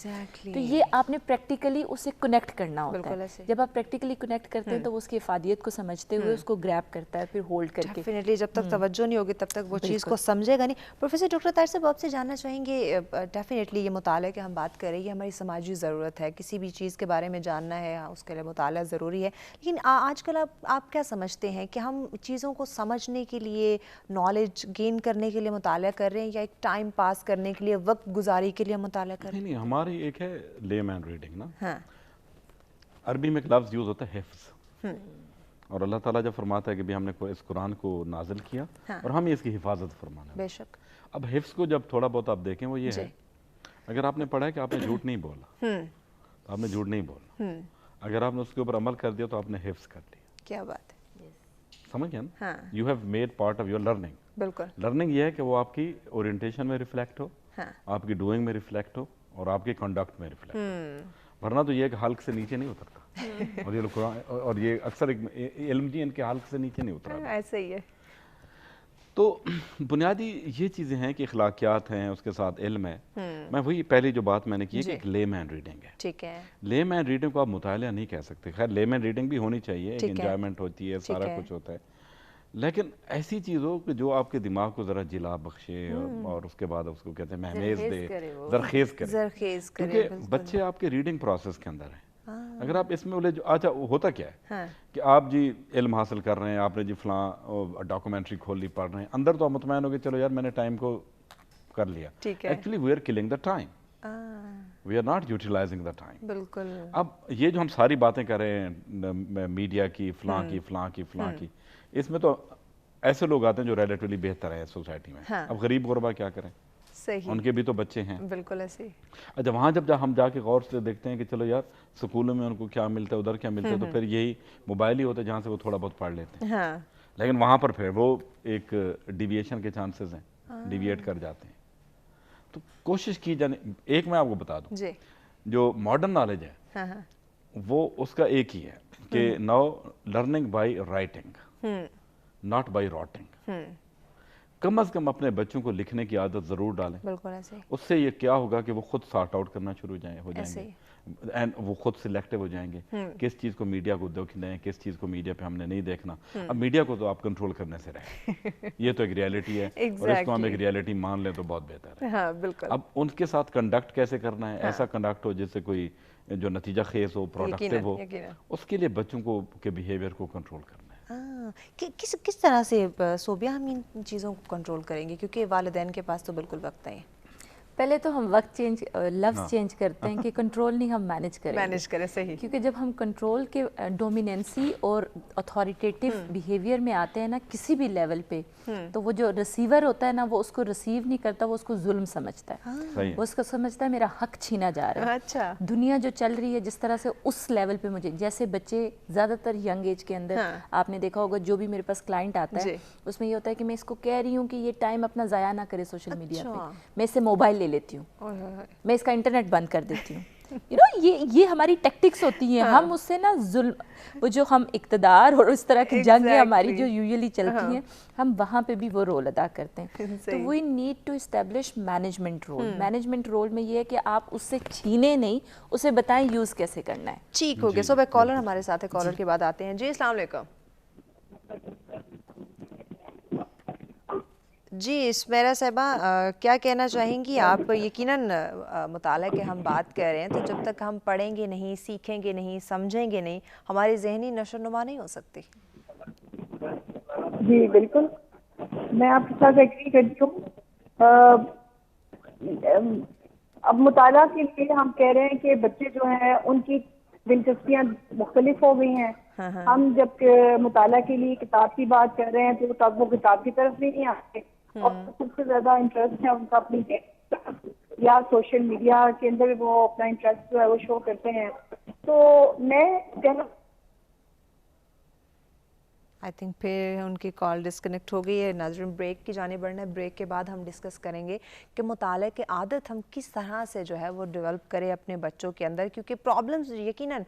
तो ये आपने प्रैक्टिकली उसे कनेक्ट करना होता है। जब आप प्रैक्टिकली कनेक्ट करते हैं तो वो उसकी इफादियत को समझते हुए उसको ग्रैब करता है, फिर होल्ड करके। डेफिनेटली जब तक तवज्जो नहीं होगी तब तक वो चीज़ को समझेगा नहीं। प्रोफेसर डॉक्टर ताहिर साहब, आपसे जानना चाहेंगे, डेफिनेटली ये मुताले की हम बात कर रहे हैं, हमारी समाजी ज़रूरत है, किसी भी चीज़ के बारे में जानना है उसके लिए मुताला ज़रूरी है, लेकिन आजकल आप क्या समझते हैं कि हम चीज़ों को समझने के लिए, नॉलेज गेन करने के लिए मुताला कर रहे हैं या एक टाइम पास करने के लिए, वक्त गुजारी के लिए मुताला कर रहे हैं? नहीं, हमारी एक है लेमैन रीडिंग ना, हाँ। अरबी में एक लफ्ज़ यूज़ होता है हिफ्ज़, और अल्लाह ताला जब फरमाता है कि भी हमने इस कुरान को नाजिल किया, हाँ, और हम इसकी हिफाजत फरमाना है। बेशक। अब हिफ्ज़ को जब थोड़ा बहुत आप देखें वो ये है, अगर आपने पढ़ा है कि आपने झूठ नहीं बोला तो आपने झूठ नहीं बोला, अगर आपने उसके ऊपर अमल कर दिया तो आपने हिफ्ज़ कर लिया। क्या बात है, समझ गया ना? You have made part of your learning. बिल्कुल। लर्निंग ये है कि वो आपकी ओरिएंटेशन में रिफ्लेक्ट हो, हाँ, आपकी डूइंग में रिफ्लेक्ट हो और आपके कंडक्ट में रिफ्लेक्ट हो, वरना तो ये हल्क से नीचे नहीं उतरता। और ये लोग और ये अक्सर इल्म जी इनके हल्क से नीचे नहीं उतरा, ऐसे ही है। तो बुनियादी ये चीज़ें हैं कि अखलाकियात हैं, उसके साथ इल्म है। मैं वही पहली जो बात मैंने की है कि एक लेमैन रीडिंग है, ठीक है। लेमैन रीडिंग को आप मुतालिया नहीं कह सकते, खैर लेमैन रीडिंग भी होनी चाहिए, एक एंजॉयमेंट होती है, सारा कुछ होता है, लेकिन ऐसी चीज़ हो कि जो आपके दिमाग को ज़रा जिला बख्शे और उसके बाद उसको कहते हैं महमेज दे, जरखेज़ करे, क्योंकि बच्चे आपके रीडिंग प्रोसेस के अंदर हैं। اگر آپ اس میں اچھا ہوتا کیا ہے کہ آپ جی علم حاصل کر رہے ہیں, آپ نے جی فلاں ڈاکومنٹری کھول لی, پڑھ رہے ہیں, اندر تو آپ مطمئن ہو کہ چلو یار میں نے ٹائم کو کر لیا. Actually we are killing the time, we are not utilising the time. بالکل. اب یہ جو ہم ساری باتیں کر رہے ہیں میڈیا کی, فلاں کی فلاں کی فلاں کی, اس میں تو ایسے لوگ آتے ہیں جو ریلیٹیولی بہتر ہیں سوسائٹی میں. اب غریب غربا کیا کریں, ان کے بھی تو بچے ہیں. بالکل ایسے. اچھا وہاں جب ہم جا کے غور سے دیکھتے ہیں کہ چلو یار سکولوں میں ان کو کیا ملتا ہے, ادھر کیا ملتا ہے, تو پھر یہی موبائل ہی ہوتا ہے جہاں سے وہ تھوڑا بہت پڑھ لیتے ہیں. لیکن وہاں پر پھر وہ ایک ڈیویشن کے چانسز ہیں, ڈیویٹ کر جاتے ہیں. تو کوشش کی جانے, ایک میں آپ کو بتا دوں, جو ماڈرن نالج ہے وہ اس کا ایک ہی ہے کہ now learning by writing not by راٹنگ. کم از کم اپنے بچوں کو لکھنے کی عادت ضرور ڈالیں. بالکل ایسے. اس سے یہ کیا ہوگا کہ وہ خود سارٹ آؤٹ کرنا شروع ہو جائیں گے, اینڈ وہ خود سلیکٹیو ہو جائیں گے کس چیز کو میڈیا کو دیکھنا ہے, کس چیز کو میڈیا پہ ہم نے نہیں دیکھنا. اب میڈیا کو تو آپ کنٹرول کرنے سے رہیں, یہ تو ایک ریالٹی ہے, اور اس کو ہم ایک ریالٹی مان لیں تو بہت بہتر ہے. بالکل. اب ان کے ساتھ کنڈکٹ کیسے کرنا ہے, ایسا کنڈکٹ ہو جس سے کوئی جو نتیجہ خیز ہو, پروڈکٹیو ہو, اس کے لیے بچوں کو کے بیہیویئر کو کنٹرول کرنا ہے. کس طرح سے صوبیہ ہم ان چیزوں کو کنٹرول کریں گے, کیونکہ والدین کے پاس تو بالکل وقت ہے. پہلے تو ہم وقت لفظ چینج کرتے ہیں کہ کنٹرول نہیں, ہم مینج کریں. صحیح. کیونکہ جب ہم کنٹرول کے ڈومیننسی اور اتھارٹیٹیو بیہیویئر میں آتے ہیں نا کسی بھی لیول پہ, تو وہ جو ریسیور ہوتا ہے نا وہ اس کو ریسیو نہیں کرتا, وہ اس کو ظلم سمجھتا ہے, وہ اس کو سمجھتا ہے میرا حق چھینا جا رہا ہے. اچھا. دنیا جو چل رہی ہے جس طرح سے اس لیول پہ, مجھے جیسے بچے زیادہ تر ینگ ایج کے اندر آپ نے دیکھا ہوگا, جو بھی میرے پاس کلائنٹ آتا ہے اس میں یہ ہوتا ہے کہ میں اس کو کہہ رہی ہوں کہ یہ ٹائم اپنا ضائع نہ کرے سوشل میڈیا پہ, میں اس سے موبائل لے لیتی ہوں, میں اس کا انٹرنیٹ بند کر دیتی ہوں. یہ ہماری ٹیکٹکس ہوتی ہیں. ہم اس سے نا ظلم, وہ جو ہم اقتدار اور اس طرح کی جنگیں ہماری جو یوزلی چلتی ہیں, ہم وہاں پہ بھی وہ رول ادا کرتے ہیں. تو we need to establish management role. Management role میں یہ ہے کہ آپ اس سے چھینے نہیں, اسے بتائیں یوز کیسے کرنا ہے. ٹھیک ہو گیا. صبح کالر ہمارے ساتھ ہے, کالر کے بعد آتے ہیں. جی السلام علیکم. جی اسمیرا صاحبہ کیا کہنا چاہیں گی آپ؟ یقیناً مطالعہ کے ہم بات کر رہے ہیں, تو جب تک ہم پڑھیں گے نہیں, سیکھیں گے نہیں, سمجھیں گے نہیں, ہماری ذہنی نشو و نما نہیں ہو سکتی. جی بالکل, میں آپ کے ساتھ ایگری کرتی ہوں. اب مطالعہ کے لیے ہم کہہ رہے ہیں کہ بچے جو ہیں ان کی دلچسپیاں مختلف ہو گئی ہیں. ہم جب مطالعہ کے لیے کتاب کی بات کر رہے ہیں تو تب وہ کتاب کی طرف بھی نہیں آتے, اور سب سے زیادہ انٹرسٹ ہے ان کا اپنی یا سوشل میڈیا کے اندر وہ اپنا انٹرسٹ جو ہے وہ شو کرتے ہیں. تو میں کہنا آئی تھنک پھر ان کی کال ڈسکنیکٹ ہو گئی ہے. ناظرین بریک کی جانب بڑھنا ہے, بریک کے بعد ہم ڈسکس کریں گے کہ مطالعے کی عادت ہم کس طرح سے جو ہے وہ ڈیولپ کریں اپنے بچوں کے اندر, کیونکہ پرابلمز یقیناً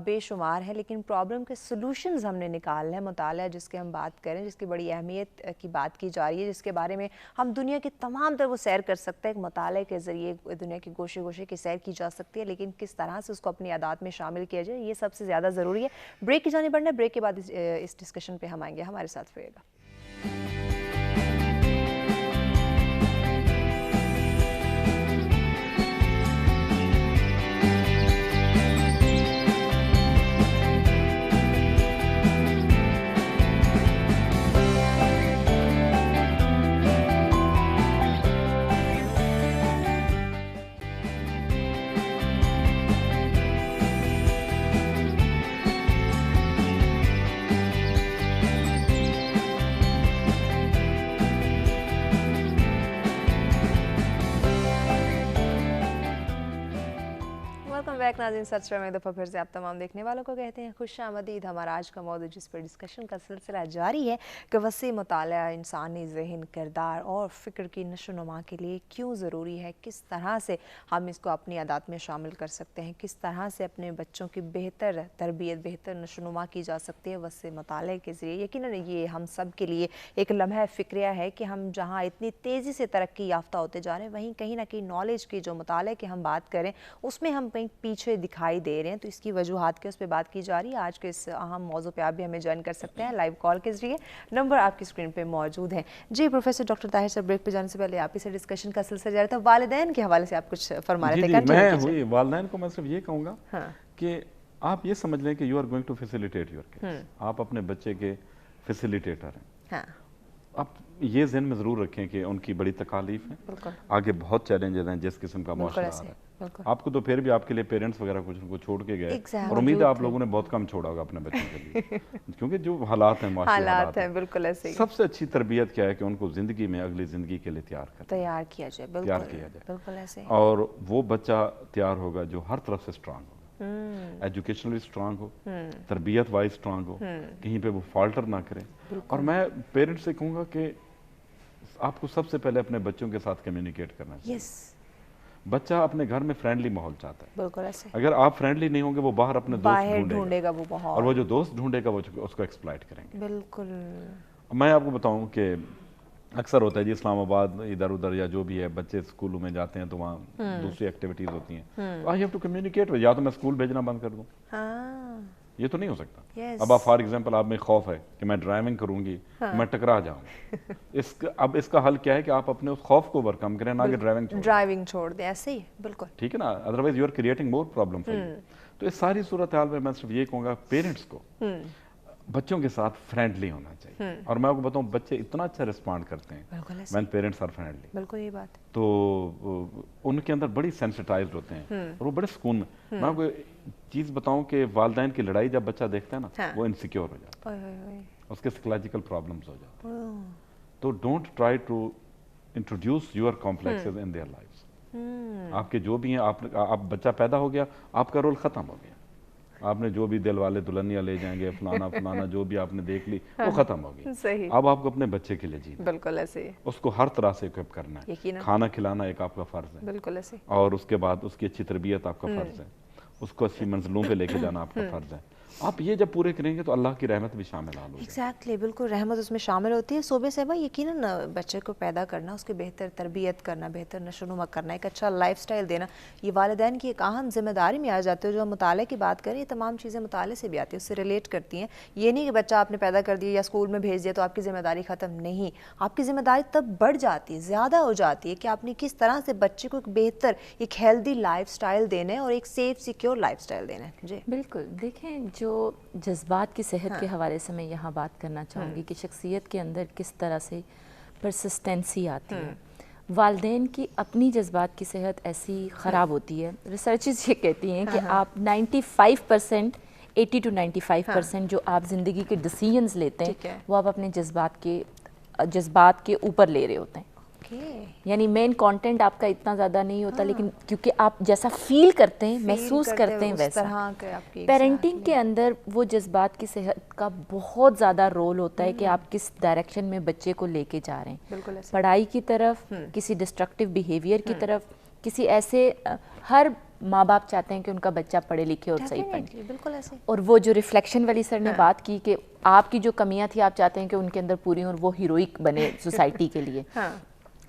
بے شمار ہیں, لیکن پرابلم کے سلوشنز ہم نے نکالنا ہے. مطالعہ جس کے ہم بات کریں, جس کی بڑی اہمیت کی بات کی جا رہی ہے, جس کے بارے میں ہم دنیا کی تمام تر وہ سیر کر سکتے ہیں, ایک مطالعے کے ذریعے دنیا کے گوشے گوشے کی سیر کی جا سکتی ہے, لیکن کس طرح سے اس کو اپنی عادات میں شامل کیا جائے یہ سب سے زیادہ ضروری ہے. بریک کی جانب بڑھنا ہے, بریک کے بعد اس ڈسکشن پہ ہم آئیں گے. ہمارے ساتھ رہے گا. ناظرین سچ میں دفعہ پھر سے آپ تمام دیکھنے والوں کو کہتے ہیں خوش آمدید. ہمارا آج کا موضوع جس پر ڈسکشن کا سلسلہ جاری ہے کہ وسیع مطالعہ انسانی ذہن, کردار اور فکر کی نشو و نما کے لیے کیوں ضروری ہے, کس طرح سے ہم اس کو اپنی عادات میں شامل کر سکتے ہیں, کس طرح سے اپنے بچوں کی بہتر تربیت, بہتر نشو و نما کی جا سکتی ہے وسیع مطالعے کے ذریعے. یقیناً یہ ہم سب کے لیے ایک لمحہ فکریہ ہے کہ ہم جہاں اتنی تیزی سے ترقی یافتہ ہوتے جا رہے ہیں, وہیں کہیں نہ کہیں نالج کی جو مطالعے کی ہم بات کریں اس میں ہم کہیں پیچھے دکھائی دے رہے ہیں. تو اس کی وجوہات کے اس پہ بات کی جا رہی ہے. آج کے اس اہم موضوع پہ آپ بھی ہمیں جوائن کر سکتے ہیں لائیو کال کے ذریعے, نمبر آپ کی اسکرین پہ موجود ہیں. جی پروفیسر ڈاکٹر طاہر صاحب, بریک پہ جانے سے پہلے آپ ہی سے ڈسکشن کا سلسلہ جاری تھا, والدین کے حوالے سے آپ کچھ فرما رہے تھے. میں والدین کو میں صرف یہ کہوں گا کہ آپ یہ سمجھ لیں کہ you are going to facilitate your kids, آپ اپنے بچے کے فیسیلیٹیٹر ہیں. آپ یہ ذہن میں ضرور رکھیں کہ ان کی بڑی تکالیف ہیں، آگے بہت چیلنجز ہیں جس قسم کا معاشرہ آ رہا ہے. آپ کو تو پھر بھی آپ کے لیے پیرنٹس وغیرہ کچھ ان کو چھوڑ کے گئے، اور امید ہے آپ لوگوں نے بہت کم چھوڑا ہوگا اپنے بچوں کے لیے، کیونکہ جو حالات ہیں معاشی حالات ہیں. بالکل ایسے ہی. سب سے اچھی تربیت کیا ہے کہ ان کو زندگی میں اگلی زندگی کے لیے تیار کیا جائے. بالکل ایسے. اور وہ بچہ تیار ہوگا جو ہر طرف سے اسٹرانگ ہوگا، ایجوکیشنلی اسٹرانگ ہو، تربیت وائز اسٹرانگ ہو، کہیں پہ وہ فالٹر نہ کرے. اور میں پیرنٹس سے کہوں گا کہ آپ کو سب سے پہلے اپنے بچوں کے ساتھ کمیونیکیٹ کرنا چاہیے. بچہ اپنے گھر میں فرینڈلی ماحول چاہتا ہے. بالکل ایسے. اگر آپ فرینڈلی نہیں ہوں گے وہ باہر اپنے دوست ڈھونڈے گا، وہ ماحول، اور وہ جو دوست ڈھونڈے گا وہ اس کو ایکسپلائٹ کریں گے. بالکل. میں آپ کو بتاؤں کہ اکثر ہوتا ہے جی اسلام آباد ادھر ادھر یا جو بھی ہے، بچے اسکولوں میں جاتے ہیں تو وہاں دوسری ایکٹیویٹیز ہوتی ہیں، آئی ہیو ٹو کمیونیکیٹ. یا تو میں اسکول بھیجنا بند کر دوں، یہ تو نہیں ہو سکتا. اب آپ فار ایگزامپل آپ میں خوف ہے کہ میں ڈرائیونگ کروں گی میں ٹکرا جاؤں، اب اس کا حل کیا ہے کہ آپ اپنے اس خوف کو اوورکم کریں، نہ کہ ڈرائیونگ چھوڑ دیں. ایسے ہی بالکل ٹھیک ہے نا، otherwise you are creating more problem for you. تو اس ساری صورتحال میں صرف یہ کہوں گا پیرنٹس کو بچوں کے ساتھ فرینڈلی ہونا چاہیے. اور میں آپ کو بتاؤں بچے اتنا اچھا رسپونڈ کرتے ہیں when parents are friendly. بالکل یہ بات. تو ان کے اندر بڑی سینسٹائزڈ ہوتے ہیں اور وہ بڑے سکون میں. میں آپ کو چیز بتاؤں کہ والدین کی لڑائی جب بچہ دیکھتا ہے نا وہ انسیکیور ہو جاتا ہے، اس کے سائیکولوجیکل پرابلمس ہو جاتے ہیں. تو don't try to introduce your complexes in their lives. آپ کے جو بھی ہیں، آپ بچہ پیدا ہو گیا، آپ کا رول ختم ہو گیا. آپ نے جو بھی دل والے دلہنیا لے جائیں گے فلانا جو بھی آپ نے دیکھ لی وہ ختم ہو گئی. اب آپ کو اپنے بچے کے لیے جینا، بالکل ایسے، اس کو ہر طرح سے اکوپ کرنا ہے. کھانا کھلانا ایک آپ کا فرض ہے، بالکل ایسے. اور اس کے بعد اس کی اچھی تربیت آپ کا فرض ہے، اس کو اچھی منزلوں پہ لے کے جانا آپ کا فرض ہے. آپ یہ جب پورے کریں گے تو اللہ کی رحمت بھی شامل ہوگی. ایگزیکٹلی، بالکل رحمت اس میں شامل ہوتی ہے. صوبے صاحبہ یقیناً بچے کو پیدا کرنا، اس کی بہتر تربیت کرنا، بہتر نشو و نما کرنا، ایک اچھا لائف سٹائل دینا، یہ والدین کی ایک اہم ذمہ داری میں آ جاتے ہو. جو ہم مطالعے کی بات کریں، یہ تمام چیزیں مطالعے سے بھی آتی ہیں، اس سے ریلیٹ کرتی ہیں. یہ نہیں کہ بچہ آپ نے پیدا کر دیا یا اسکول میں بھیج دیا تو آپ کی ذمہ داری ختم. نہیں، آپ کی ذمہ داری تب بڑھ جاتی ہے، زیادہ ہو جاتی ہے کہ آپ نے کس طرح سے بچے کو ایک بہتر، ایک ہیلدی لائف سٹائل دینا ہے اور ایک سیف سیکیور لائف سٹائل دینا ہے. جی بالکل. دیکھیں، جو جذبات کی صحت کے حوالے سے میں یہاں بات کرنا چاہوں گی کہ شخصیت کے اندر کس طرح سے پرسسٹنسی آتی ہے. والدین کی اپنی جذبات کی صحت ایسی خراب ہوتی ہے، ریسرچز یہ کہتی ہیں کہ آپ 95%، 80 to 95% جو آپ زندگی کے ڈیسیژنز لیتے ہیں وہ آپ اپنے جذبات کے اوپر لے رہے ہوتے ہیں. یعنی مین کانٹینٹ آپ کا اتنا زیادہ نہیں ہوتا، لیکن کیونکہ آپ جیسا فیل کرتے ہیں، محسوس کرتے ہیں، ویسا. پیرنٹنگ کے اندر وہ جذبات کی صحت کا بہت زیادہ رول ہوتا ہے کہ آپ کس ڈائریکشن میں بچے کو لے کے جا رہے ہیں، پڑھائی کی طرف، کسی ڈسٹرکٹیو بیہیویئر کی طرف، کسی ایسے. ہر ماں باپ چاہتے ہیں کہ ان کا بچہ پڑھے لکھے اور صحیح پڑھے. اور وہ جو ریفلیکشن والی سر نے بات کی کہ آپ کی جو کمیاں تھی آپ چاہتے ہیں کہ ان کے اندر پوری ہوں اور وہ ہیروئک بنے سوسائٹی کے لیے.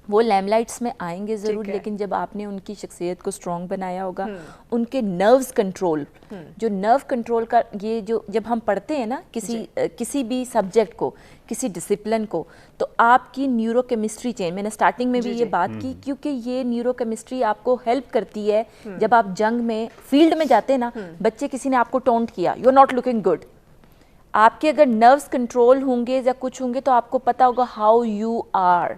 وہ لیم لائٹس میں آئیں گے ضرور، لیکن جب آپ نے ان کی شخصیت کو اسٹرانگ بنایا ہوگا، ان کے نروز کنٹرول، جو نرو کنٹرول کا یہ جو جب ہم پڑھتے ہیں نا کسی بھی سبجیکٹ کو، کسی ڈسپلن کو، تو آپ کی نیورو کیمسٹری چینج، میں نے سٹارٹنگ میں بھی یہ بات کی، کیونکہ یہ نیورو کیمسٹری آپ کو ہیلپ کرتی ہے. جب آپ جنگ میں فیلڈ میں جاتے ہیں نا، بچے کسی نے آپ کو ٹونٹ کیا، you are not looking good, آپ کے اگر نروز کنٹرول ہوں گے یا کچھ ہوں گے تو آپ کو پتہ ہوگا ہاؤ یو آر.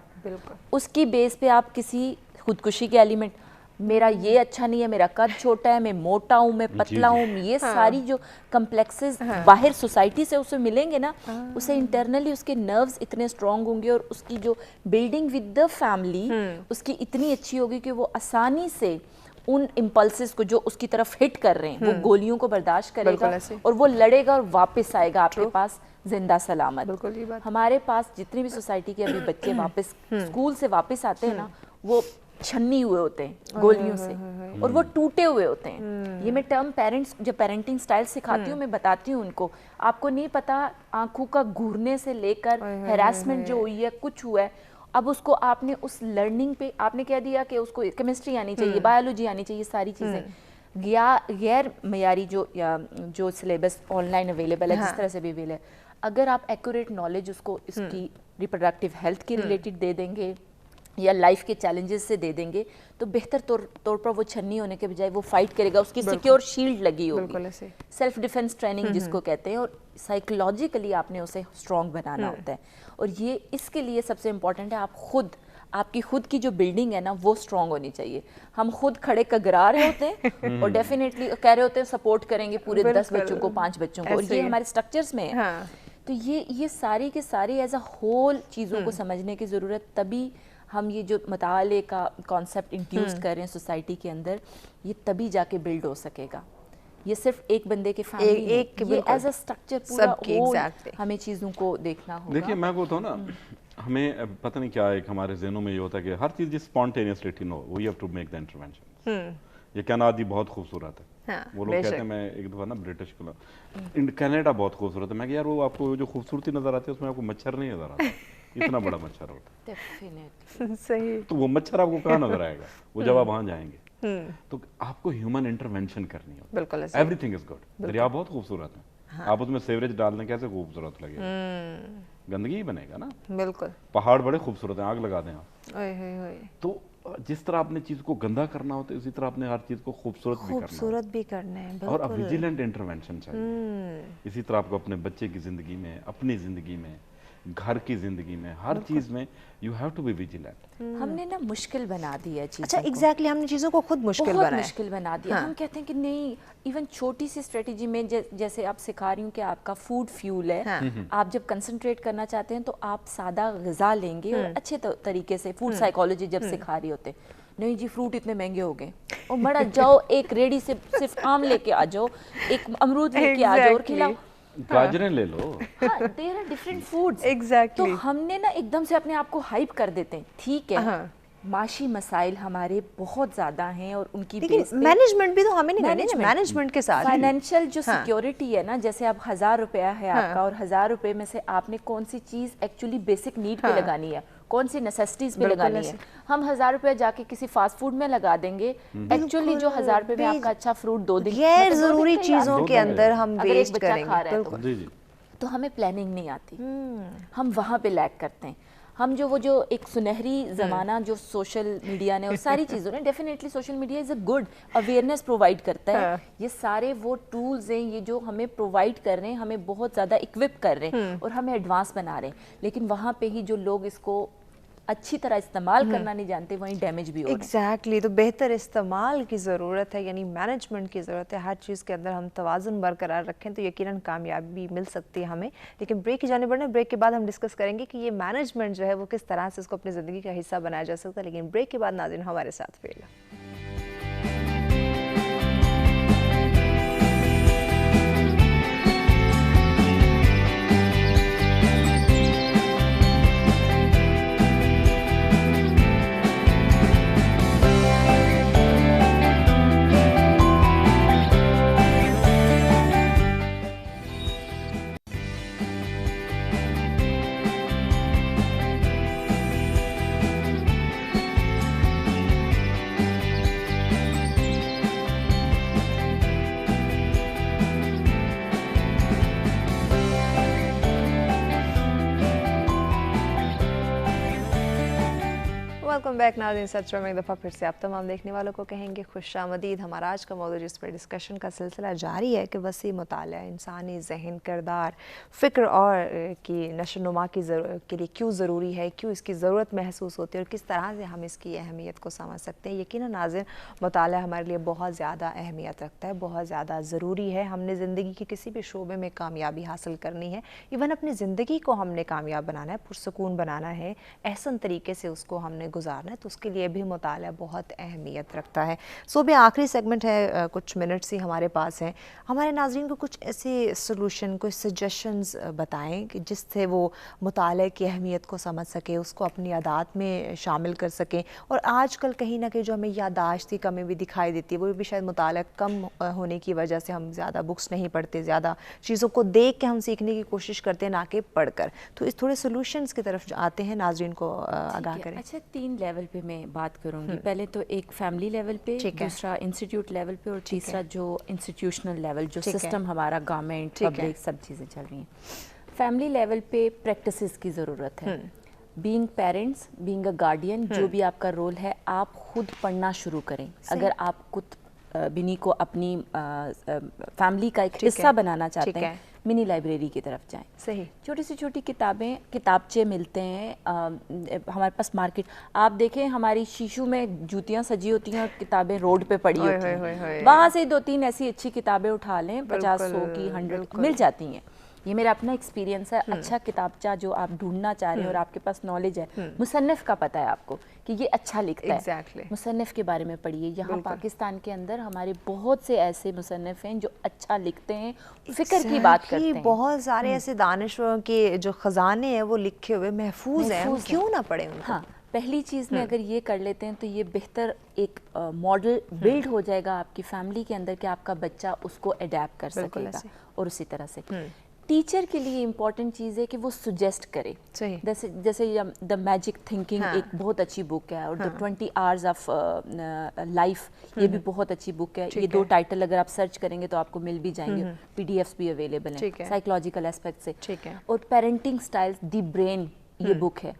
اس کی بیس پہ آپ کسی خودکشی کے ایلیمنٹ، میرا یہ اچھا نہیں ہے، میرا قد چھوٹا ہے، میں موٹا ہوں، میں پتلا ہوں، یہ ساری جو کمپلیکسز باہر سوسائٹی سے اسے ملیں گے نا، اسے انٹرنلی اس کے نروز اتنے اسٹرانگ ہوں گے اور اس کی جو بلڈنگ ود دا فیملی اس کی اتنی اچھی ہوگی کہ وہ آسانی سے ان امپلسز کو جو اس کی طرف ہٹ کر رہے ہیں وہ گولیوں کو برداشت کرے گا اور وہ لڑے گا اور واپس آئے گا آپ کے پاس زندہ سلامت. ہمارے پاس جتنی بھی سوسائٹی کے ابھی بچے واپس اسکول سے واپس آتے ہیں نا، وہ چھنی ہوئے ہوتے ہیں گولیوں سے اور وہ ٹوٹے ہوئے ہوتے ہیں. یہ میں ٹرم پیرنٹس جب پیرنٹنگ سٹائل سکھاتی ہوں میں بتاتی ہوں ان کو، آپ کو نہیں پتا آنکھوں کا گھورنے سے لے کر ہیراسمنٹ جو ہوئی ہے، کچھ ہوا ہے، اب اس کو آپ نے اس لرننگ پہ آپ نے کہہ دیا کہ اس کو کیمسٹری آنی چاہیے، بایولوجی آنی چاہیے، ساری چیزیں غیر معیاری جو سلیبس آن لائن اویلیبل ہے، جس طرح سے بھی اویلیبل ہے، اگر آپ ایکوریٹ نالج اس کو اس کی ریپروڈکٹیو ہیلتھ کی ریلیٹڈ دے دیں گے، یا لائف کے چیلنجز سے دے دیں گے تو بہتر طور پر وہ چھنی ہونے کے بجائے وہ فائٹ کرے گا, اس کی سیکیور شیلڈ لگی ہوگی, سیلف ڈیفنس ٹریننگ جس کو کہتے ہیں, اور سائیکولوجیکلی آپ نے اسے اسٹرانگ بنانا ہوتا ہے. اور یہ اس کے لیے سب سے امپورٹنٹ ہے آپ کی خود کی جو بلڈنگ ہے نا وہ اسٹرانگ ہونی چاہیے. ہم خود کھڑے کگرا رہے ہوتے ہیں اور ڈیفینیٹلی کہہ رہے ہوتے ہیں سپورٹ کریں گے پورے 10 بچوں کو 5 بچوں کو, اور یہ ہمارے اسٹرکچرز میں ہے. تو یہ ساری کے ساری ایز اے ہول چیزوں کو سمجھنے کی ضرورت, تبھی ہم یہ جو مطالعے کا کانسیپٹ انٹروڈیوس کر رہے ہیں سوسائٹی کے اندر, یہ تبھی جا کے بلڈ ہو سکے گا. یہ صرف ایک بندے کے فیملی یہ ایز اے اسٹرکچر پورا ہول ہمیں چیزوں کو دیکھنا ہوگا. دیکھیے میں بولتا ہوں نا, ہمیں پتہ نہیں کیا ایک ہمارے ذہنوں میں یہ ہوتا ہے کہ ہر چیز spontaneously no we have to make the intervention. یہ کینیڈا بھی بہت خوبصورت ہے, وہ لوگ کہتے ہیں, میں ایک دفعہ نا برٹش کو کینیڈا بہت خوبصورت ہے, میں کہ یار وہ آپ کو جو خوبصورتی نظر آتی ہے اس میں آپ کو مچھر نہیں نظر آتا, اتنا بڑا مچھر ہوتا ہے. صحیح, تو وہ مچھر آپ کو کہاں نظر آئے گا, وہ جب آپ وہاں جائیں گے. تو آپ کو ہیومن انٹرونشن کرنی ہے. بالکل, ایوری تھنگ از گڈ. دریا بہت خوبصورت ہے, آپ اس میں سیوریج ڈال دیں کیسے خوبصورت لگے گا, گندگی ہی بنے گا نا. بالکل, پہاڑ بڑے خوبصورت ہیں, آگ لگا دیں آپ. تو جس طرح آپ نے چیز کو گندا کرنا ہوتا ہے اسی طرح آپ نے ہر چیز کو خوبصورت بھی کرنا ہے. اور اب ویجیلنٹ انٹرونشن چاہیے. اسی طرح آپ کو اپنے بچے کی زندگی میں, اپنی زندگی میں, گھر کی زندگی میں, ہر چیز میں you have to be vigilant. ہم نے نا مشکل بنا دیا چیزوں کو. اچھا ایگزیکٹلی, ہم نے چیزوں کو خود مشکل بنا دیا. ہم کہتے ہیں کہ نہیں, ایون چھوٹی سی اسٹریٹجی میں جیسے آپ سکھا رہی ہوں کہ آپ کا فوڈ فیول ہے, آپ جب کنسنٹریٹ کرنا چاہتے ہیں تو آپ سادہ غذا لیں گے اور اچھے طریقے سے فوڈ سائیکالوجی جب سکھا رہی ہوتے, نہیں جی فروٹ اتنے مہنگے ہو گئے, اور بڑا جاؤ ایک ریڈی سے صرف آم لے کے آ جاؤ, ایک امرود لے کے آ جاؤ اور کھلاؤ, گاجریں لے لو. ہاں, دیر آر ڈفرینٹ فوڈز. تو ہم نے نا ایک دم سے اپنے آپ کو ہائپ کر دیتے ہیں. ٹھیک ہے, معاشی مسائل ہمارے بہت زیادہ ہیں اور ان کی مینجمنٹ بھی تو ہمیں نہیں کرنی ہے. مینجمنٹ کے ساتھ فائنینشیل جو سیکیورٹی ہے نا, جیسے اب 1000 روپیہ ہے آپ کا, اور 1000 روپے میں سے آپ نے کون سی چیز ایکچولی بیسک نیڈ پہ لگانی ہے, کون سی نیسیسٹیز پہ لگانی ہے. ہم 1000 روپے جا کے کسی فاسٹ فوڈ میں لگا دیں گے, ایکچولی جو 1000 روپے میں آپ کا اچھا فروٹ 2 دن غیر ضروری چیزوں کے اندر ہم ویسٹ کریں گے تو ہمیں پلاننگ نہیں آتی, ہم وہاں پہ لیک کرتے ہیں. ہم وہ جو ایک سنہری زمانہ جو سوشل میڈیا نے اور ساری چیزوں نے, definitely social media is a good awareness provide کرتا ہے. یہ سارے وہ ٹولز ہیں یہ جو ہمیں پرووائڈ کر رہے ہیں, ہمیں بہت زیادہ اکوپ کر رہے ہیں اور ہمیں ایڈوانس بنا رہے ہیں. لیکن وہاں پہ ہی جو لوگ اس کو اچھی طرح استعمال کرنا نہیں جانتے وہیں ڈیمیج بھی ہو رہے ہیں. ایگزیکٹلی, تو بہتر استعمال کی ضرورت ہے, یعنی مینجمنٹ کی ضرورت ہے. ہر چیز کے اندر ہم توازن برقرار رکھیں تو یقیناً کامیابی مل سکتی ہے ہمیں. لیکن بریک کی جانب بڑھنا, بریک کے بعد ہم ڈسکس کریں گے کہ یہ مینجمنٹ جو ہے وہ کس طرح سے اس کو اپنی زندگی کا حصہ بنایا جا سکتا ہے. لیکن بریک کے بعد ناظرین ہمارے ساتھ رہیے گا. ویلکم بیک ناظرین, سچ میں ایک دفعہ پھر سے آپ تمام دیکھنے والوں کو کہیں گے خوش آمدید. ہمارا آج کا موضوع جس پر ڈسکشن کا سلسلہ جاری ہے کہ وسیع مطالعہ انسانی ذہن, کردار, فکر اور کی نشو و نما کے لیے کیوں ضروری ہے, کیوں اس کی ضرورت محسوس ہوتی ہے اور کس طرح سے ہم اس کی اہمیت کو سمجھ سکتے ہیں. یقیناً ناظرین مطالعہ ہمارے لیے بہت زیادہ اہمیت رکھتا ہے, بہت زیادہ ضروری ہے. ہم نے زندگی کے کسی بھی شعبے میں کامیابی حاصل کرنی ہے, ایون اپنی زندگی کو ہم نے کامیاب بنانا ہے, پرسکون بنانا ہے, احسن طریقے سے اس کو ہم نے گزارنا ہے, تو اس کے لیے بھی مطالعہ بہت اہمیت رکھتا ہے. بھی آخری سیگمنٹ ہے, کچھ منٹس ہی ہمارے پاس ہیں. ہمارے ناظرین کو کچھ ایسے سلوشن, کچھ سجیشنز بتائیں کہ جس سے وہ مطالعے کی اہمیت کو سمجھ سکے, اس کو اپنی عادات میں شامل کر سکیں. اور آج کل کہیں نہ کہیں جو ہمیں یادداشت کی کمی بھی دکھائی دیتی ہے, وہ بھی شاید مطالعہ کم ہونے کی وجہ سے ہم زیادہ بکس نہیں پڑھتے, زیادہ چیزوں کو دیکھ کے ہم سیکھنے کی کوشش کرتے ہیں نہ کہ پڑھ کر. تو اس تھوڑے سلوشنز کی طرف آتے ہیں, ناظرین کو آگاہ کریں. اچھا, 3 لیول پہ میں بات کروں گی. پہلے تو ایک فیملی لیول پہ, دوسرا انسٹیٹیوٹ لیول پہ, اور تیسرا جو انسٹیٹیوشنل لیول جو سسٹم ہمارا گورنمنٹ پبلک سب چیزیں چل رہی ہیں. فیملی لیول پہ پریکٹسز کی ضرورت ہے. Being parents, being a guardian, جو بھی آپ کا رول ہے، آپ خود پڑھنا شروع کریں. اگر آپ خود بینی کو اپنی فیملی کا ایک حصہ بنانا چاہتے ہیں، منی لائبریری کی طرف جائیں. صحیح. چھوٹی سی چھوٹی کتابیں، کتابچے ملتے ہیں ہمارے پاس مارکیٹ. آپ دیکھیں ہماری شیشو میں جوتیاں سجی ہوتی ہیں اور کتابیں روڈ پہ پڑی ہوتی ہیں، وہاں سے 2-3 ایسی اچھی کتابیں اٹھا لیں، 50-100 کی 100 مل جاتی ہیں. یہ میرا اپنا ایکسپیرینس ہے. اچھا کتابچہ جو آپ ڈھونڈنا چاہ رہے ہیں اور آپ کے پاس نالج ہے، مصنف کا پتہ ہے آپ کو کہ یہ اچھا لکھتا ہے، مصنف کے بارے میں پڑھیے. یہاں پاکستان کے اندر ہمارے بہت سے ایسے مصنف ہیں جو اچھا لکھتے ہیں، فکر کی بات کرتے ہیں. بہت سارے ایسے دانشوروں کے جو خزانے ہیں وہ لکھے ہوئے محفوظ ہیں، کیوں نہ پڑھیں ان کو. ہاں، پہلی چیز میں اگر یہ کر لیتے ہیں تو یہ بہتر ایک ماڈل بلڈ ہو جائے گا آپ کی فیملی کے اندر کہ آپ کا بچہ اس کو اڈیپٹ کر سکے گا. اور اسی طرح سے ٹیچر کے لیے امپورٹنٹ چیز ہے کہ وہ سجیسٹ کرے. جیسے دا میجک تھنکنگ ایک بہت اچھی بک ہے، اور دا 20 hours آف لائف یہ بھی بہت اچھی بک ہے. یہ 2 ٹائٹل اگر آپ سرچ کریں گے تو آپ کو مل بھی جائیں گے، PDF بھی اویلیبل ہیں سائیکولوجیکل اسپیکٹ سے. اور پیرنٹنگ اسٹائلز، دی برین یہ بک ہے.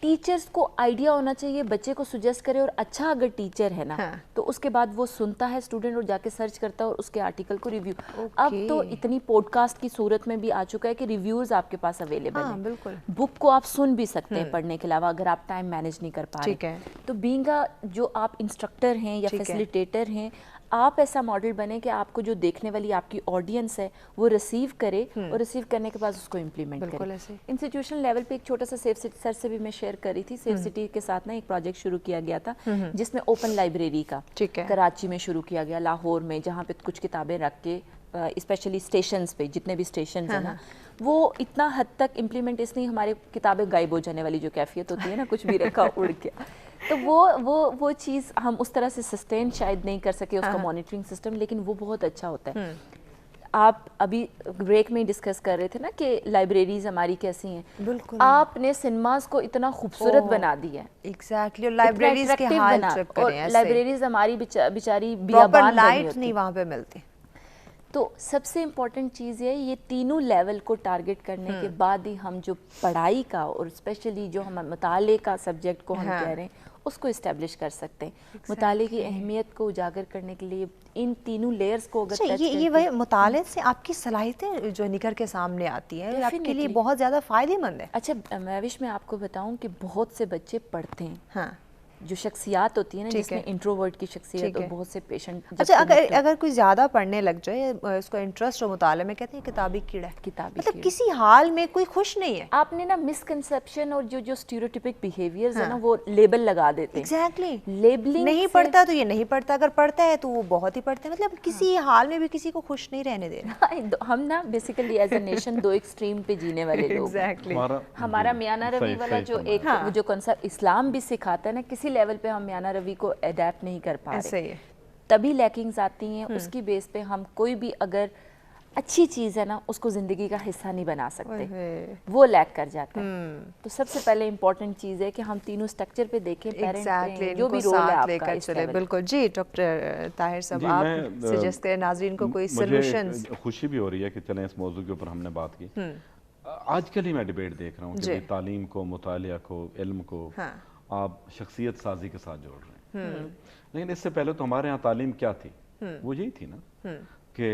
ٹیچرز کو آئیڈیا ہونا چاہیے، بچے کو سجیسٹ کرے. اور اچھا اگر ٹیچر ہے نا تو اس کے بعد وہ سنتا ہے اسٹوڈنٹ اور جا کے سرچ کرتا ہے اور اس کے آرٹیکل کو ریویو. اب تو اتنی پوڈ کاسٹ کی صورت میں بھی آ چکا ہے کہ ریویوز آپ کے پاس اویلیبل ہیں. بالکل بک کو آپ سن بھی سکتے ہیں پڑھنے کے علاوہ اگر آپ ٹائم مینیج نہیں کر پا رہے. تو بینگ جو آپ انسٹرکٹر ہیں یا فیسیلیٹیٹر ہیں، آپ ایسا ماڈل بنے کہ آپ کو جو دیکھنے والی آپ کی آڈینس ہے وہ ریسیو کرے، اور ریسیو کرنے کے بعد اس کو امپلیمنٹ کرے. انسٹیٹیوشن لیول پہ ایک چھوٹا سا سیف سٹی، سر سے بھی میں شیئر کر رہی تھی، سیف سٹی کے ساتھ نا ایک پروجیکٹ شروع کیا گیا تھا جس میں اوپن لائبریری کا کراچی میں شروع کیا گیا، لاہور میں، جہاں پہ کچھ کتابیں رکھ کے اسپیشلی اسٹیشنز پہ جتنے بھی اسٹیشنز ہیں نا، وہ اتنا حد تک امپلیمنٹ اس لیے ہمارے کتابیں غائب ہو جانے والی جو کیفیت ہوتی ہے نا، کچھ بھی رکھا اڑ گیا، تو وہ چیز ہم اس طرح سے سسٹین شاید نہیں کر سکے اس کا مانیٹرنگ سسٹم، لیکن وہ بہت اچھا ہوتا ہے. آپ ابھی بریک میں ڈسکس کر رہے تھے نا کہ لائبریریز ہماری کیسی ہیں. بالکل آپ نے سنیماز کو اتنا خوبصورت بنا دیا ہے. ایگزیکٹلی. اور لائبریریز کے حال چیک کریں، اور لائبریریز ہماری بیچاری بیابان لائٹ نہیں وہاں پہ ملتی. تو سب سے امپورٹنٹ چیز یہ تینوں لیول کو ٹارگٹ کرنے کے بعد ہی ہم جو پڑھائی کا اور اسپیشلی جو ہم مطالعے کا سبجیکٹ کو ہم کہہ رہے ہیں اس کو اسٹیبلش کر سکتے ہیں. مطالعے کی اہمیت کو اجاگر کرنے کے لیے ان تینوں لیئرز کو اگر یہ مطالعے سے آپ کی صلاحیتیں جو نکل کے سامنے آتی ہیں آپ کے لیے بہت زیادہ فائدہ مند ہے. اچھا مہوش، میں آپ کو بتاؤں کہ بہت سے بچے پڑھتے ہیں، جو شخصیات ہوتی ہیں نا جس میں انٹروورٹ کی شخصیت اور بہت سے پیشنٹ. اچھا اگر کوئی زیادہ پڑھنے لگ جائے، اس کو انٹرسٹ ہو مطالعے میں، کہتے ہیں کتابی کیڑا ہے، مطلب کسی حال میں کوئی خوش نہیں ہے. آپ نے نا مسکنسیپشن اور جو اسٹیریوٹیپک بیہیویئرز ہیں نا وہ لیبل لگا دیتے ہیں. ایگزیکٹلی. لیبلنگ نہیں پڑھتا تو یہ نہیں پڑھتا، اگر پڑھتا ہے تو وہ بہت ہی پڑھتا ہے، مطلب کسی حال میں بھی کسی کو خوش نہیں رہنے دینا. ہم نا basically as a nation 2 extreme پہ جینے والے لوگ ہیں. ہمارا میانہ روی والا جو ایک جو کنسپٹ اسلام بھی سکھاتا ہے نا، کسی لیول پہ ہم میانہ روی کو اڈیپٹ نہیں کر پا رہے، تبھی لیکنگز آتی ہیں. اس کی بیس پہ ہم کوئی بھی اگر اچھی چیز ہے نا اس کو زندگی کا حصہ نہیں بنا سکتے، وہ لیک کر جاتا ہے. تو سب سے پہلے امپورٹنٹ چیز ہے کہ ہم تینوں سٹرکچر پہ دیکھیں، پیرنٹ جو بھی رول ہے آپ کا اس لیول. بالکل. جی ڈاکٹر طاہر صاحب، آپ سجیسٹ کریں ناظرین کو کوئی سولوشنز. خوشی بھی ہو رہی ہے کہ چلیں اس موضوع کے اوپر ہم نے بات کی. آج کل ہی میں ڈیبیٹ دیکھ رہا ہوں کہ تعلیم کو، مطالعہ کو، علم کو آپ شخصیت سازی کے ساتھ جوڑ رہے ہیں. لیکن اس سے پہلے تو ہمارے ہاں تعلیم کیا تھی؟ وہ یہی تھی نا کہ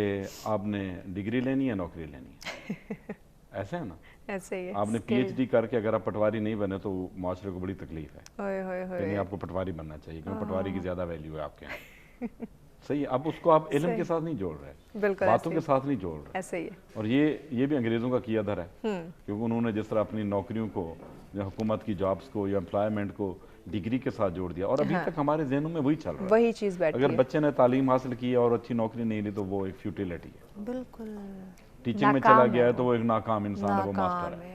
آپ نے ڈگری لینی ہے، نوکری لینی ہے. ایسے ہے نا، ایسے ہی. آپ نے PhD کر کے اگر آپ پٹواری نہیں بنے تو معاشرے کو بڑی تکلیف ہے کہ نہیں آپ کو پٹواری بننا چاہیے کیونکہ پٹواری کی زیادہ ویلیو ہے آپ کے یہاں. صحیح. اب اس کو آپ علم کے ساتھ نہیں جوڑ رہے، باتوں کے ساتھ نہیں جوڑ رہے. ایسے ہی. اور یہ بھی انگریزوں کا کیا دھر ہے، کیونکہ انہوں نے جس طرح اپنی نوکریوں کو، حکومت کی جابز کو یا امپلائمنٹ کو ڈگری کے ساتھ جوڑ دیا، اور ابھی تک ہمارے ذہنوں میں وہی چل رہا ہے، وہی چیز بیٹھی ہے. اگر بچے نے تعلیم حاصل کی اور اچھی نوکری نہیں لی تو وہ ایک فیوٹیلٹی ہے. بالکل. ٹیچنگ میں چلا گیا ہے تو وہ ایک ناکام انسان ہے، وہ ماسٹر ہے.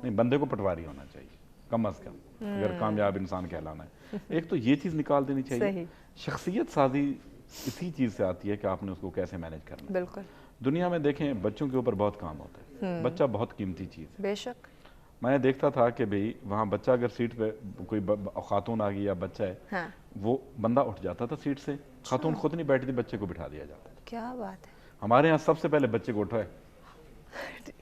نہیں، بندے کو پٹواری ہونا چاہیے کم از کم اگر کامیاب انسان کہلانا ہے. ایک تو یہ چیز نکال دینی چاہیے. شخصیت سازی اسی چیز سے آتی ہے کہ آپ نے اس کو کیسے مینیج کرنا. بالکل. دنیا میں دیکھیں بچوں کے اوپر بہت کام ہوتا ہے، بچہ بہت قیمتی چیز ہے. بے شک. میں دیکھتا تھا کہ بھئی وہاں بچہ اگر سیٹ پہ کوئی خاتون آ گئی یا بچہ ہے، وہ بندہ اٹھ جاتا تھا سیٹ سے، خاتون خود نہیں بیٹھتی، بچے کو بٹھا دیا جاتا تھا. کیا بات ہے. ہمارے ہاں سب سے پہلے بچے کو اٹھائے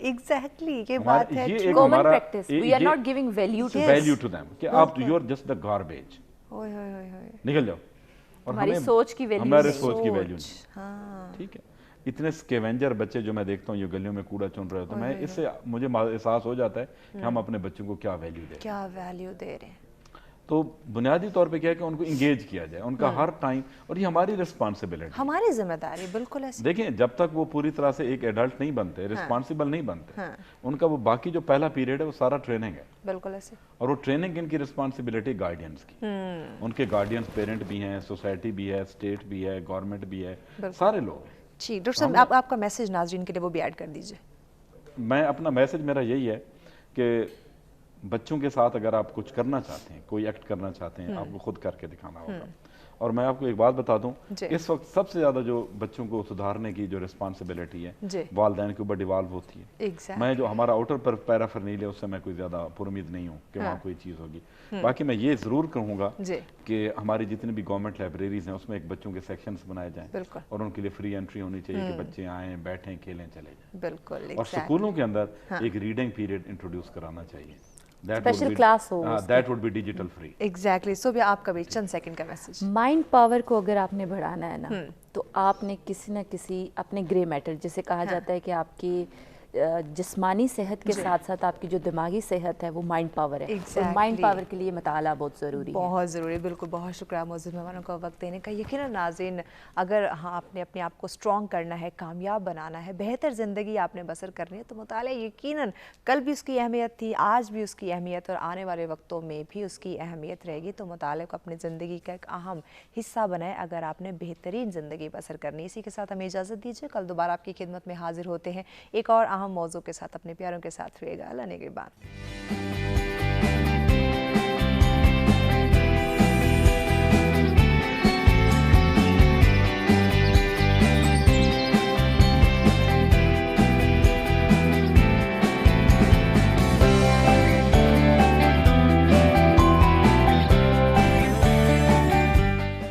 एग्जैक्टली ये बात है, common practice, we are not giving value to them कि आप you are just the garbage, निकल जाओ, और हमारी सोच की वैल्यू, हमारे सोच की वैल्यू नहीं। ठीक है, इतने स्केवेंजर बच्चे जो मैं देखता हूँ ये गलियों में कूड़ा चुन रहे हो, तो मैं इससे मुझे एहसास हो जाता है कि हम अपने बच्चों को क्या वैल्यू दे रहे हैं। तो बुनियादी तौर पे क्या है कि उनको इंगेज किया जाए, उनका हर टाइम, और ये हमारी रिस्पॉन्सिबिलिटी, हमारी जिम्मेदारी, बिल्कुल ऐसे। देखें जब तक वो पूरी तरह से एक एडल्ट नहीं बनते, रिस्पॉन्सिबल नहीं बनते, उनका वो बाकी जो पहला पीरियड है वो सारा ट्रेनिंग है, बिल्कुल ऐसे। और वो ट्रेनिंग इनकी रिस्पॉन्सिबिलिटी गार्डियंस की, उनके गार्डियंस पेरेंट भी हैं, सोसाइटी भी है, स्टेट भी है, गवर्नमेंट भी है, सारे लोग। जी डॉक्टर साहब, आपका मैसेज नाज़रीन के लिए वो भी ऐड कर दीजिए। मैं अपना मैसेज मेरा यही है कि बच्चों के साथ अगर आप कुछ करना चाहते हैं, कोई एक्ट करना चाहते हैं, आपको खुद करके दिखाना होगा। और मैं आपको एक बात बता दूं, इस वक्त सबसे ज्यादा जो बच्चों को सुधारने की जो रिस्पॉन्सिबिलिटी है वालिदैन के ऊपर डिवॉल्व होती है। मैं जो हमारा आउटर पर पैराफर्नील है उससे मैं कोई ज्यादा पुरुमीद नहीं हूँ कि वहाँ कोई चीज़ होगी। बाकी मैं ये जरूर कहूँगा कि हमारी जितनी भी गवर्नमेंट लाइब्रेरीज हैं उसमें एक बच्चों के सेक्शंस बनाए जाएं, और उनके लिए फ्री एंट्री होनी चाहिए कि बच्चे आएँ, बैठें, खेलें, चले जाएं। बिल्कुल। और स्कूलों के अंदर एक रीडिंग पीरियड इंट्रोड्यूस कराना चाहिए, स्पेशल क्लास हो, that would be digital free। Exactly। सो भी आपका भी चंद सेकंड का मैसेज। माइंड पावर को अगर आपने बढ़ाना है ना, तो आपने किसी न किसी अपने ग्रे मैटर, जिसे कहा जाता है कि आपकी जिस्मानी सेहत के साथ साथ आपकी जो दिमागी सेहत है वो माइंड पावर है। और माइंड पावर के लिए मताला बहुत ज़रूरी है, बहुत ज़रूरी। बिल्कुल, बहुत शुक्रिया मौजूद मेहमानों का वक्त देने का। यकीनन नाज़रीन, अगर आपने अपने आप को स्ट्रॉन्ग करना है, कामयाब बनाना है, बेहतर ज़िंदगी आपने बसर करनी है, तो मुताला यकीनन कल भी उसकी अहमियत थी, आज भी उसकी अहमियत, और आने वाले वक्तों में भी उसकी अहमियत रहेगी। तो मुताले को अपनी ज़िंदगी का एक अहम हिस्सा बनाए अगर आपने बेहतरीन ज़िंदगी बसर करनी। इसी के साथ हमें इजाज़त दीजिए, कल दोबारा आपकी खिदमत में हाजिर होते हैं एक और अहम मौजू के साथ। अपने प्यारों के साथ रहिएगा। अल्लाह ने के बाद।